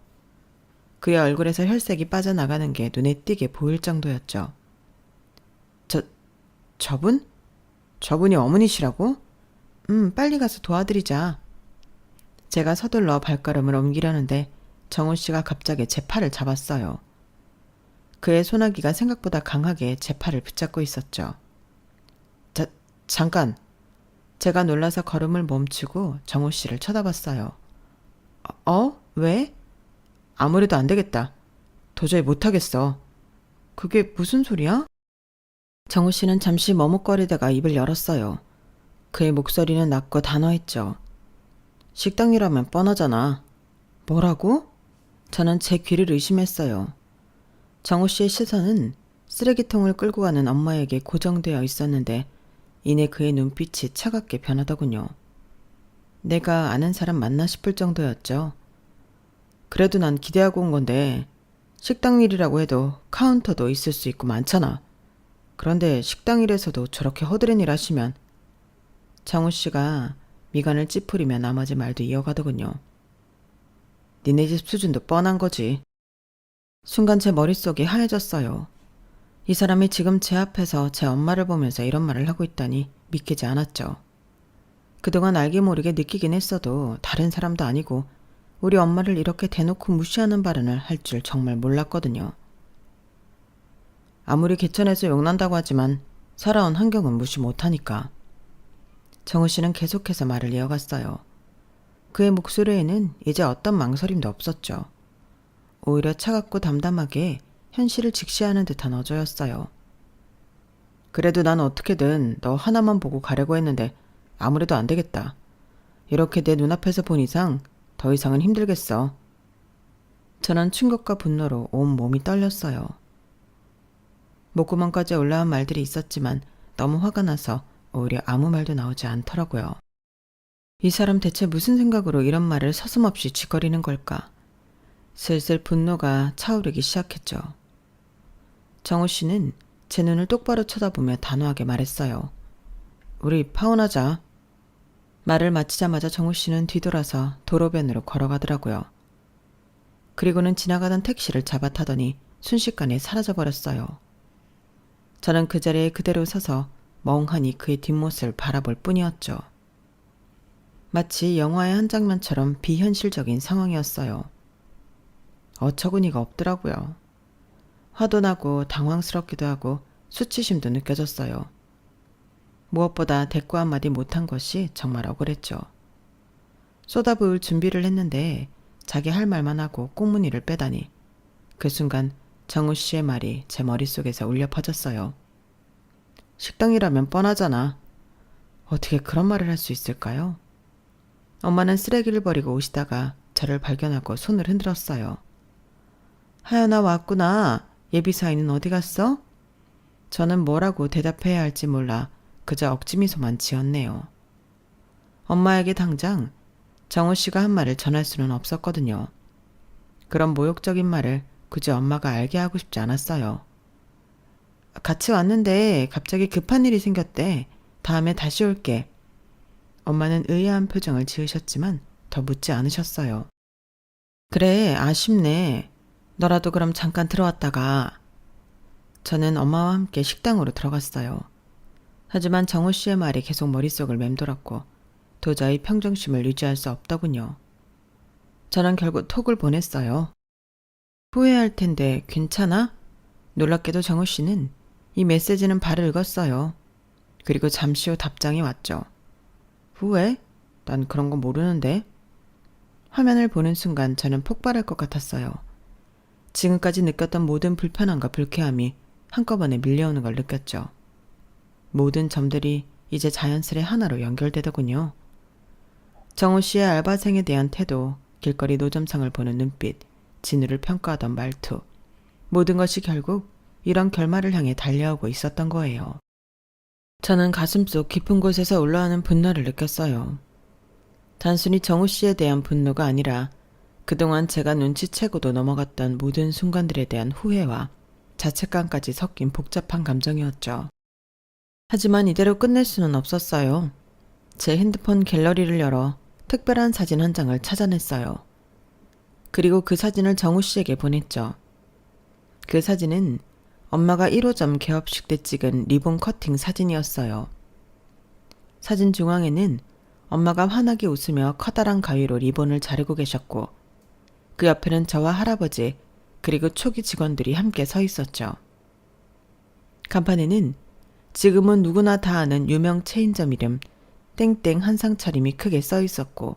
그의 얼굴에서 혈색이 빠져나가는 게 눈에 띄게 보일 정도였죠. 저분? 저분이 어머니시라고? 빨리 가서 도와드리자. 제가 서둘러 발걸음을 옮기려는데 정우 씨가 갑자기 제 팔을 잡았어요. 그의 소나기가 생각보다 강하게 제 팔을 붙잡고 있었죠. 잠깐. 제가 놀라서 걸음을 멈추고 정우 씨를 쳐다봤어요. 왜? 아무래도 안 되겠다. 도저히 못하겠어. 그게 무슨 소리야? 정우 씨는 잠시 머뭇거리다가 입을 열었어요. 그의 목소리는 낮고 단호했죠. 식당이라면 뻔하잖아. 뭐라고? 저는 제 귀를 의심했어요. 정우 씨의 시선은 쓰레기통을 끌고 가는 엄마에게 고정되어 있었는데 이내 그의 눈빛이 차갑게 변하더군요. 내가 아는 사람 맞나 싶을 정도였죠. 그래도 난 기대하고 온 건데 식당 일이라고 해도 카운터도 있을 수 있고 많잖아. 그런데 식당 일에서도 저렇게 허드렛 일 하시면 정우 씨가 미간을 찌푸리며 나머지 말도 이어가더군요. 니네 집 수준도 뻔한 거지. 순간 제 머릿속이 하얘졌어요. 이 사람이 지금 제 앞에서 제 엄마를 보면서 이런 말을 하고 있다니 믿기지 않았죠. 그동안 알게 모르게 느끼긴 했어도 다른 사람도 아니고 우리 엄마를 이렇게 대놓고 무시하는 발언을 할 줄 정말 몰랐거든요. 아무리 개천에서 용난다고 하지만 살아온 환경은 무시 못하니까. 정우 씨는 계속해서 말을 이어갔어요. 그의 목소리에는 이제 어떤 망설임도 없었죠. 오히려 차갑고 담담하게 현실을 직시하는 듯한 어조였어요. 그래도 난 어떻게든 너 하나만 보고 가려고 했는데 아무래도 안 되겠다. 이렇게 내 눈앞에서 본 이상 더 이상은 힘들겠어. 저는 충격과 분노로 온 몸이 떨렸어요. 목구멍까지 올라온 말들이 있었지만 너무 화가 나서 오히려 아무 말도 나오지 않더라고요. 이 사람 대체 무슨 생각으로 이런 말을 서슴없이 쥐거리는 걸까? 슬슬 분노가 차오르기 시작했죠. 정우 씨는 제 눈을 똑바로 쳐다보며 단호하게 말했어요. 우리 파혼하자. 말을 마치자마자 정우 씨는 뒤돌아서 도로변으로 걸어가더라고요. 그리고는 지나가던 택시를 잡아 타더니 순식간에 사라져버렸어요. 저는 그 자리에 그대로 서서 멍하니 그의 뒷모습을 바라볼 뿐이었죠. 마치 영화의 한 장면처럼 비현실적인 상황이었어요. 어처구니가 없더라고요. 화도 나고 당황스럽기도 하고 수치심도 느껴졌어요. 무엇보다 대꾸 한마디 못한 것이 정말 억울했죠. 쏟아부을 준비를 했는데 자기 할 말만 하고 꽁무니를 빼다니 그 순간 정우 씨의 말이 제 머릿속에서 울려 퍼졌어요. 식당이라면 뻔하잖아. 어떻게 그런 말을 할 수 있을까요? 엄마는 쓰레기를 버리고 오시다가 저를 발견하고 손을 흔들었어요. 하연아 왔구나. 예비사위는 어디 갔어? 저는 뭐라고 대답해야 할지 몰라 그저 억지미소만 지었네요. 엄마에게 당장 정우 씨가 한 말을 전할 수는 없었거든요. 그런 모욕적인 말을 굳이 엄마가 알게 하고 싶지 않았어요. 같이 왔는데 갑자기 급한 일이 생겼대. 다음에 다시 올게. 엄마는 의아한 표정을 지으셨지만 더 묻지 않으셨어요. 그래, 아쉽네. 너라도 그럼 잠깐 들어왔다가. 저는 엄마와 함께 식당으로 들어갔어요. 하지만 정우 씨의 말이 계속 머릿속을 맴돌았고 도저히 평정심을 유지할 수 없더군요. 저는 결국 톡을 보냈어요. 후회할 텐데 괜찮아? 놀랍게도 정우 씨는 이 메시지는 바로 읽었어요. 그리고 잠시 후 답장이 왔죠. 후회? 난 그런 거 모르는데. 화면을 보는 순간 저는 폭발할 것 같았어요. 지금까지 느꼈던 모든 불편함과 불쾌함이 한꺼번에 밀려오는 걸 느꼈죠. 모든 점들이 이제 자연스레 하나로 연결되더군요. 정우 씨의 알바생에 대한 태도, 길거리 노점상을 보는 눈빛, 진우를 평가하던 말투, 모든 것이 결국 이런 결말을 향해 달려오고 있었던 거예요. 저는 가슴속 깊은 곳에서 올라오는 분노를 느꼈어요. 단순히 정우 씨에 대한 분노가 아니라 그동안 제가 눈치채고도 넘어갔던 모든 순간들에 대한 후회와 자책감까지 섞인 복잡한 감정이었죠. 하지만 이대로 끝낼 수는 없었어요. 제 핸드폰 갤러리를 열어 특별한 사진 한 장을 찾아냈어요. 그리고 그 사진을 정우 씨에게 보냈죠. 그 사진은 엄마가 1호점 개업식 때 찍은 리본 커팅 사진이었어요. 사진 중앙에는 엄마가 환하게 웃으며 커다란 가위로 리본을 자르고 계셨고 그 옆에는 저와 할아버지 그리고 초기 직원들이 함께 서 있었죠. 간판에는 지금은 누구나 다 아는 유명 체인점 이름 땡땡 한상 차림이 크게 써 있었고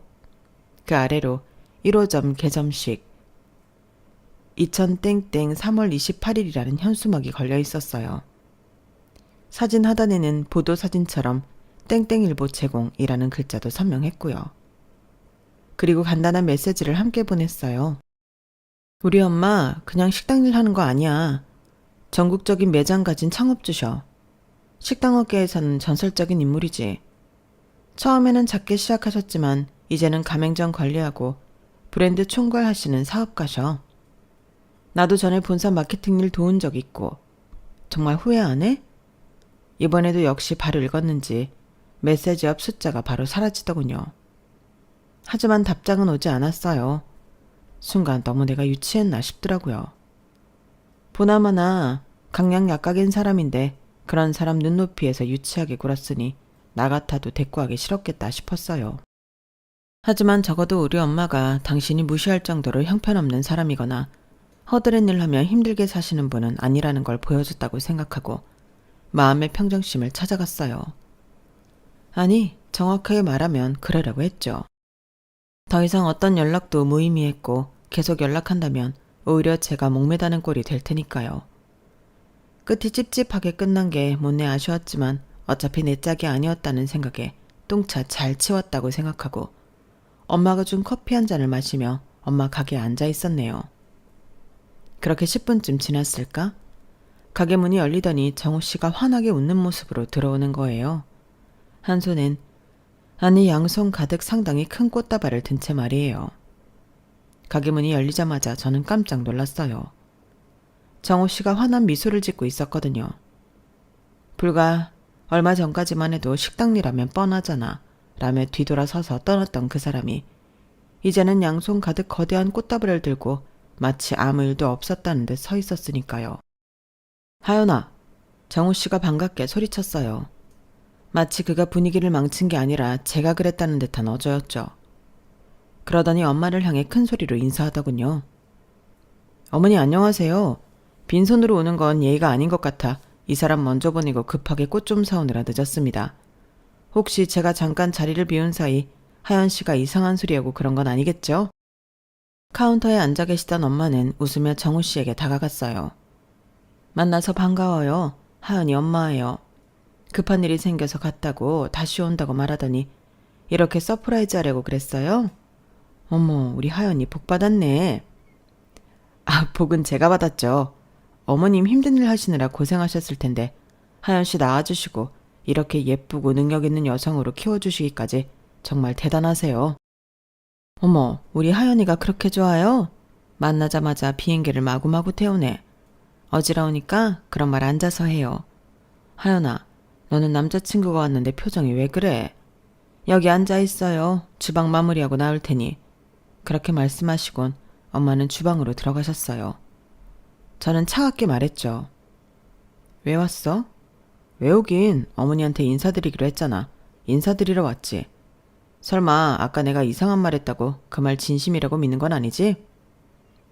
그 아래로 1호점 개점식 2000땡땡 3월 28일이라는 현수막이 걸려 있었어요. 사진 하단에는 보도사진처럼 땡땡일보 제공이라는 글자도 선명했고요. 그리고 간단한 메시지를 함께 보냈어요. 우리 엄마 그냥 식당 일 하는 거 아니야. 전국적인 매장 가진 창업주셔. 식당업계에서는 전설적인 인물이지. 처음에는 작게 시작하셨지만 이제는 가맹점 관리하고 브랜드 총괄하시는 사업가셔. 나도 전에 본사 마케팅 일 도운 적 있고. 정말 후회 안 해? 이번에도 역시 바로 읽었는지 메시지 옆 숫자가 바로 사라지더군요. 하지만 답장은 오지 않았어요. 순간 너무 내가 유치했나 싶더라고요. 보나마나 강약 약각인 사람인데 그런 사람 눈높이에서 유치하게 굴었으니 나 같아도 대꾸하기 싫었겠다 싶었어요. 하지만 적어도 우리 엄마가 당신이 무시할 정도로 형편없는 사람이거나 허드렛 일 하며 힘들게 사시는 분은 아니라는 걸 보여줬다고 생각하고 마음의 평정심을 찾아갔어요. 아니, 정확하게 말하면 그러려고 했죠. 더 이상 어떤 연락도 무의미했고 계속 연락한다면 오히려 제가 목매다는 꼴이 될 테니까요. 끝이 찝찝하게 끝난 게 못내 아쉬웠지만 어차피 내 짝이 아니었다는 생각에 똥차 잘 치웠다고 생각하고 엄마가 준 커피 한 잔을 마시며 엄마 가게에 앉아 있었네요. 그렇게 10분쯤 지났을까? 가게 문이 열리더니 정우 씨가 환하게 웃는 모습으로 들어오는 거예요. 한 손엔 아니 양손 가득 상당히 큰 꽃다발을 든 채 말이에요. 가게 문이 열리자마자 저는 깜짝 놀랐어요. 정우 씨가 환한 미소를 짓고 있었거든요. 불과 얼마 전까지만 해도 식당 일하면 뻔하잖아 라며 뒤돌아서서 떠났던 그 사람이 이제는 양손 가득 거대한 꽃다발을 들고 마치 아무 일도 없었다는 듯 서 있었으니까요. 하연아, 정우 씨가 반갑게 소리쳤어요. 마치 그가 분위기를 망친 게 아니라 제가 그랬다는 듯한 어조였죠. 그러더니 엄마를 향해 큰 소리로 인사하더군요. 어머니 안녕하세요. 빈손으로 오는 건 예의가 아닌 것 같아 이 사람 먼저 보내고 급하게 꽃 좀 사오느라 늦었습니다. 혹시 제가 잠깐 자리를 비운 사이 하연 씨가 이상한 소리하고 그런 건 아니겠죠? 카운터에 앉아 계시던 엄마는 웃으며 정우 씨에게 다가갔어요. 만나서 반가워요. 하연이 엄마예요. 급한 일이 생겨서 갔다고 다시 온다고 말하더니 이렇게 서프라이즈 하려고 그랬어요? 어머, 우리 하연이 복 받았네. 아, 복은 제가 받았죠. 어머님 힘든 일 하시느라 고생하셨을 텐데 하연 씨 낳아주시고 이렇게 예쁘고 능력 있는 여성으로 키워주시기까지 정말 대단하세요. 어머, 우리 하연이가 그렇게 좋아요? 만나자마자 비행기를 마구마구 태우네. 어지러우니까 그런 말 앉아서 해요. 하연아, 너는 남자친구가 왔는데 표정이 왜 그래? 여기 앉아있어요. 주방 마무리하고 나올 테니. 그렇게 말씀하시곤 엄마는 주방으로 들어가셨어요. 저는 차갑게 말했죠. 왜 왔어? 왜 오긴 어머니한테 인사드리기로 했잖아. 인사드리러 왔지. 설마 아까 내가 이상한 말 했다고 그 말 진심이라고 믿는 건 아니지?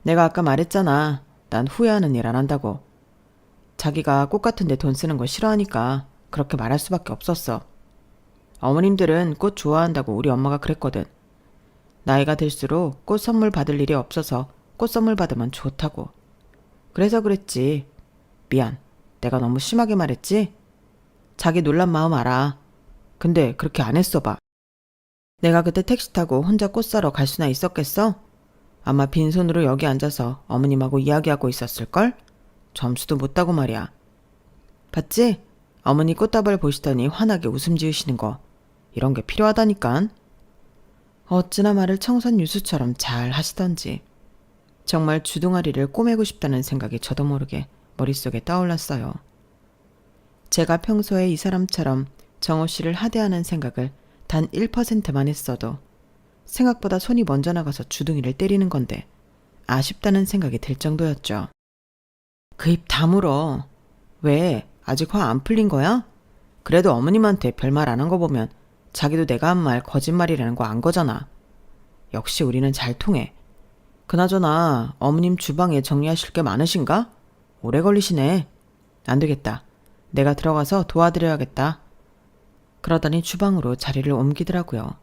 내가 아까 말했잖아. 난 후회하는 일 안 한다고. 자기가 꽃 같은데 돈 쓰는 거 싫어하니까 그렇게 말할 수밖에 없었어. 어머님들은 꽃 좋아한다고 우리 엄마가 그랬거든. 나이가 들수록 꽃 선물 받을 일이 없어서 꽃 선물 받으면 좋다고. 그래서 그랬지. 미안. 내가 너무 심하게 말했지? 자기 놀란 마음 알아. 근데 그렇게 안 했어 봐. 내가 그때 택시 타고 혼자 꽃 사러 갈 수나 있었겠어? 아마 빈손으로 여기 앉아서 어머님하고 이야기하고 있었을걸? 점수도 못 따고 말이야. 봤지? 어머니 꽃다발 보시더니 환하게 웃음 지으시는 거. 이런 게 필요하다니깐. 어찌나 말을 청산유수처럼 잘 하시던지. 정말 주둥아리를 꼬매고 싶다는 생각이 저도 모르게 머릿속에 떠올랐어요. 제가 평소에 이 사람처럼 정호 씨를 하대하는 생각을 단 1%만 했어도 생각보다 손이 먼저 나가서 주둥이를 때리는 건데 아쉽다는 생각이 들 정도였죠. 그 입 다물어. 왜? 아직 화 안 풀린 거야? 그래도 어머님한테 별말 안 한 거 보면 자기도 내가 한 말 거짓말이라는 거 안 거잖아. 역시 우리는 잘 통해. 그나저나 어머님 주방에 정리하실 게 많으신가? 오래 걸리시네. 안 되겠다. 내가 들어가서 도와드려야겠다. 그러더니 주방으로 자리를 옮기더라고요.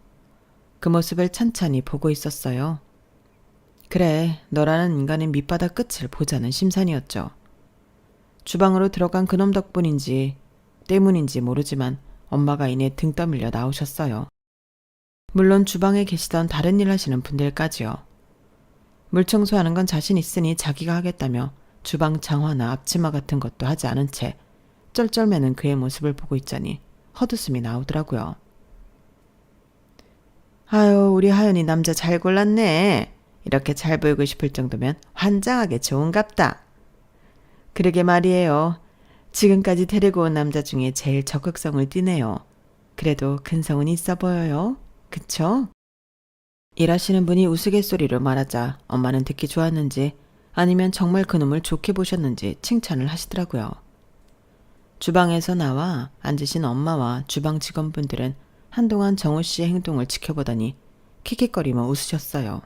그 모습을 찬찬히 보고 있었어요. 그래, 너라는 인간의 밑바닥 끝을 보자는 심산이었죠. 주방으로 들어간 그놈 덕분인지 때문인지 모르지만 엄마가 이내 등 떠밀려 나오셨어요. 물론 주방에 계시던 다른 일 하시는 분들까지요. 물 청소하는 건 자신 있으니 자기가 하겠다며 주방 장화나 앞치마 같은 것도 하지 않은 채 쩔쩔매는 그의 모습을 보고 있자니 헛웃음이 나오더라고요. 아유, 우리 하연이 남자 잘 골랐네. 이렇게 잘 보이고 싶을 정도면 환장하게 좋은갑다. 그러게 말이에요. 지금까지 데리고 온 남자 중에 제일 적극성을 띠네요. 그래도 근성은 있어 보여요. 그쵸? 일하시는 분이 우스갯소리로 말하자 엄마는 듣기 좋았는지 아니면 정말 그놈을 좋게 보셨는지 칭찬을 하시더라고요. 주방에서 나와 앉으신 엄마와 주방 직원분들은 한동안 정우 씨의 행동을 지켜보더니 킥킥거리며 웃으셨어요.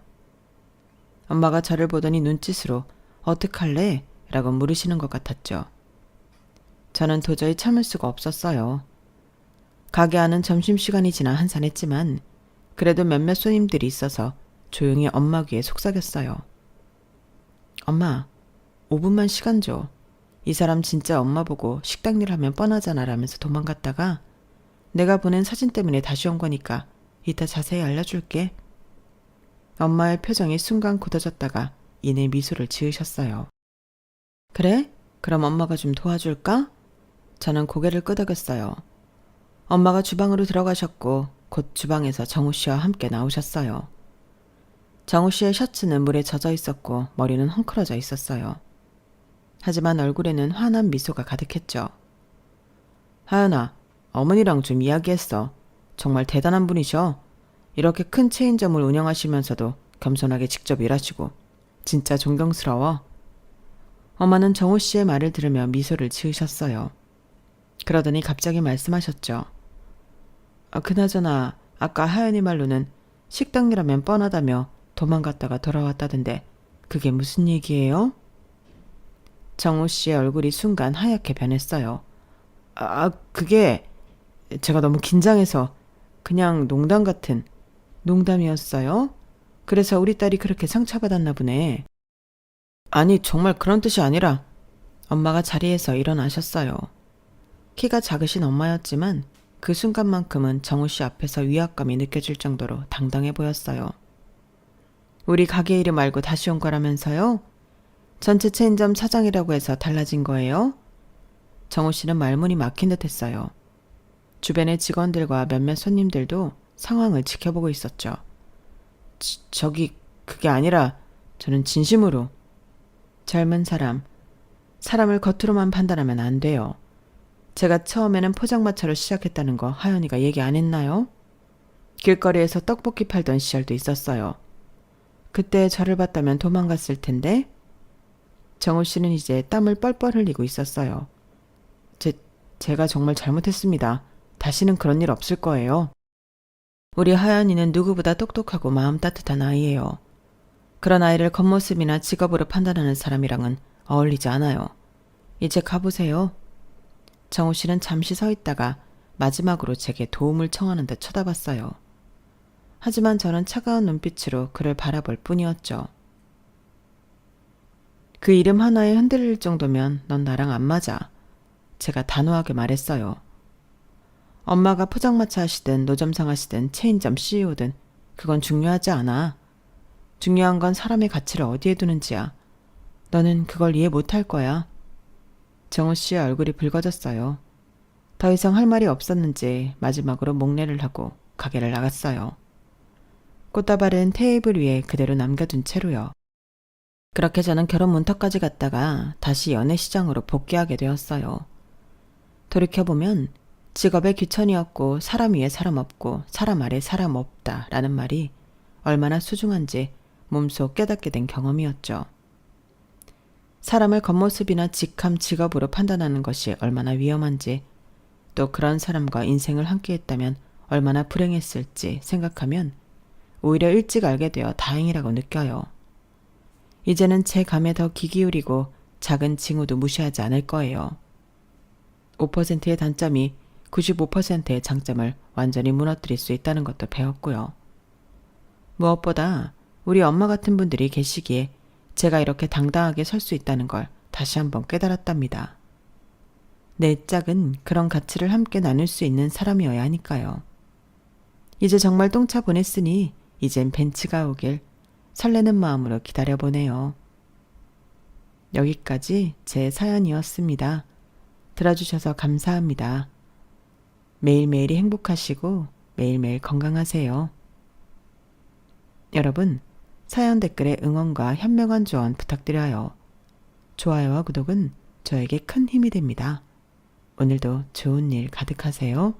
엄마가 저를 보더니 눈짓으로 어떡할래? 라고 물으시는 것 같았죠. 저는 도저히 참을 수가 없었어요. 가게 안은 점심시간이 지나 한산했지만 그래도 몇몇 손님들이 있어서 조용히 엄마 귀에 속삭였어요. 엄마, 5분만 시간 줘. 이 사람 진짜 엄마 보고 식당 일 하면 뻔하잖아 라면서 도망갔다가 내가 보낸 사진 때문에 다시 온 거니까 이따 자세히 알려줄게. 엄마의 표정이 순간 굳어졌다가 이내 미소를 지으셨어요. 그래? 그럼 엄마가 좀 도와줄까? 저는 고개를 끄덕였어요. 엄마가 주방으로 들어가셨고 곧 주방에서 정우 씨와 함께 나오셨어요. 정우 씨의 셔츠는 물에 젖어 있었고 머리는 헝클어져 있었어요. 하지만 얼굴에는 환한 미소가 가득했죠. 하연아, 어머니랑 좀 이야기했어. 정말 대단한 분이셔. 이렇게 큰 체인점을 운영하시면서도 겸손하게 직접 일하시고 진짜 존경스러워. 엄마는 정우 씨의 말을 들으며 미소를 지으셨어요. 그러더니 갑자기 말씀하셨죠. 그나저나 아까 하연이 말로는 식당 일하면 뻔하다며 도망갔다가 돌아왔다던데 그게 무슨 얘기예요? 정우 씨의 얼굴이 순간 하얗게 변했어요. 그게 제가 너무 긴장해서 그냥 농담 같은 농담이었어요? 그래서 우리 딸이 그렇게 상처받았나 보네. 아니, 정말 그런 뜻이 아니라 엄마가 자리에서 일어나셨어요. 키가 작으신 엄마였지만 그 순간만큼은 정우 씨 앞에서 위압감이 느껴질 정도로 당당해 보였어요. 우리 가게 이름 알고 다시 온 거라면서요? 전체 체인점 사장이라고 해서 달라진 거예요? 정우 씨는 말문이 막힌 듯 했어요. 주변의 직원들과 몇몇 손님들도 상황을 지켜보고 있었죠. 저기 그게 아니라 저는 진심으로. 젊은 사람을 겉으로만 판단하면 안 돼요. 제가 처음에는 포장마차로 시작했다는 거 하연이가 얘기 안 했나요? 길거리에서 떡볶이 팔던 시절도 있었어요. 그때 저를 봤다면 도망갔을 텐데. 정우 씨는 이제 땀을 뻘뻘 흘리고 있었어요. 제가 정말 잘못했습니다. 다시는 그런 일 없을 거예요. 우리 하연이는 누구보다 똑똑하고 마음 따뜻한 아이예요. 그런 아이를 겉모습이나 직업으로 판단하는 사람이랑은 어울리지 않아요. 이제 가보세요. 정우 씨는 잠시 서 있다가 마지막으로 제게 도움을 청하는 듯 쳐다봤어요. 하지만 저는 차가운 눈빛으로 그를 바라볼 뿐이었죠. 그 이름 하나에 흔들릴 정도면 넌 나랑 안 맞아. 제가 단호하게 말했어요. 엄마가 포장마차 하시든 노점상 하시든 체인점 CEO든 그건 중요하지 않아. 중요한 건 사람의 가치를 어디에 두는지야. 너는 그걸 이해 못할 거야. 정우 씨의 얼굴이 붉어졌어요. 더 이상 할 말이 없었는지 마지막으로 목례를 하고 가게를 나갔어요. 꽃다발은 테이블 위에 그대로 남겨둔 채로요. 그렇게 저는 결혼 문턱까지 갔다가 다시 연애시장으로 복귀하게 되었어요. 돌이켜보면 직업의 귀천이었고 사람 위에 사람 없고 사람 아래 사람 없다 라는 말이 얼마나 소중한지 몸소 깨닫게 된 경험이었죠. 사람을 겉모습이나 직함, 직업으로 판단하는 것이 얼마나 위험한지, 또 그런 사람과 인생을 함께했다면 얼마나 불행했을지 생각하면 오히려 일찍 알게 되어 다행이라고 느껴요. 이제는 제 감에 더 귀 기울이고 작은 징후도 무시하지 않을 거예요. 5%의 단점이 95%의 장점을 완전히 무너뜨릴 수 있다는 것도 배웠고요. 무엇보다 우리 엄마 같은 분들이 계시기에 제가 이렇게 당당하게 설 수 있다는 걸 다시 한번 깨달았답니다. 내 짝은 그런 가치를 함께 나눌 수 있는 사람이어야 하니까요. 이제 정말 똥차 보냈으니 이젠 벤츠가 오길 설레는 마음으로 기다려보네요. 여기까지 제 사연이었습니다. 들어주셔서 감사합니다. 매일매일이 행복하시고 매일매일 건강하세요. 여러분, 사연 댓글에 응원과 현명한 조언 부탁드려요. 좋아요와 구독은 저에게 큰 힘이 됩니다. 오늘도 좋은 일 가득하세요.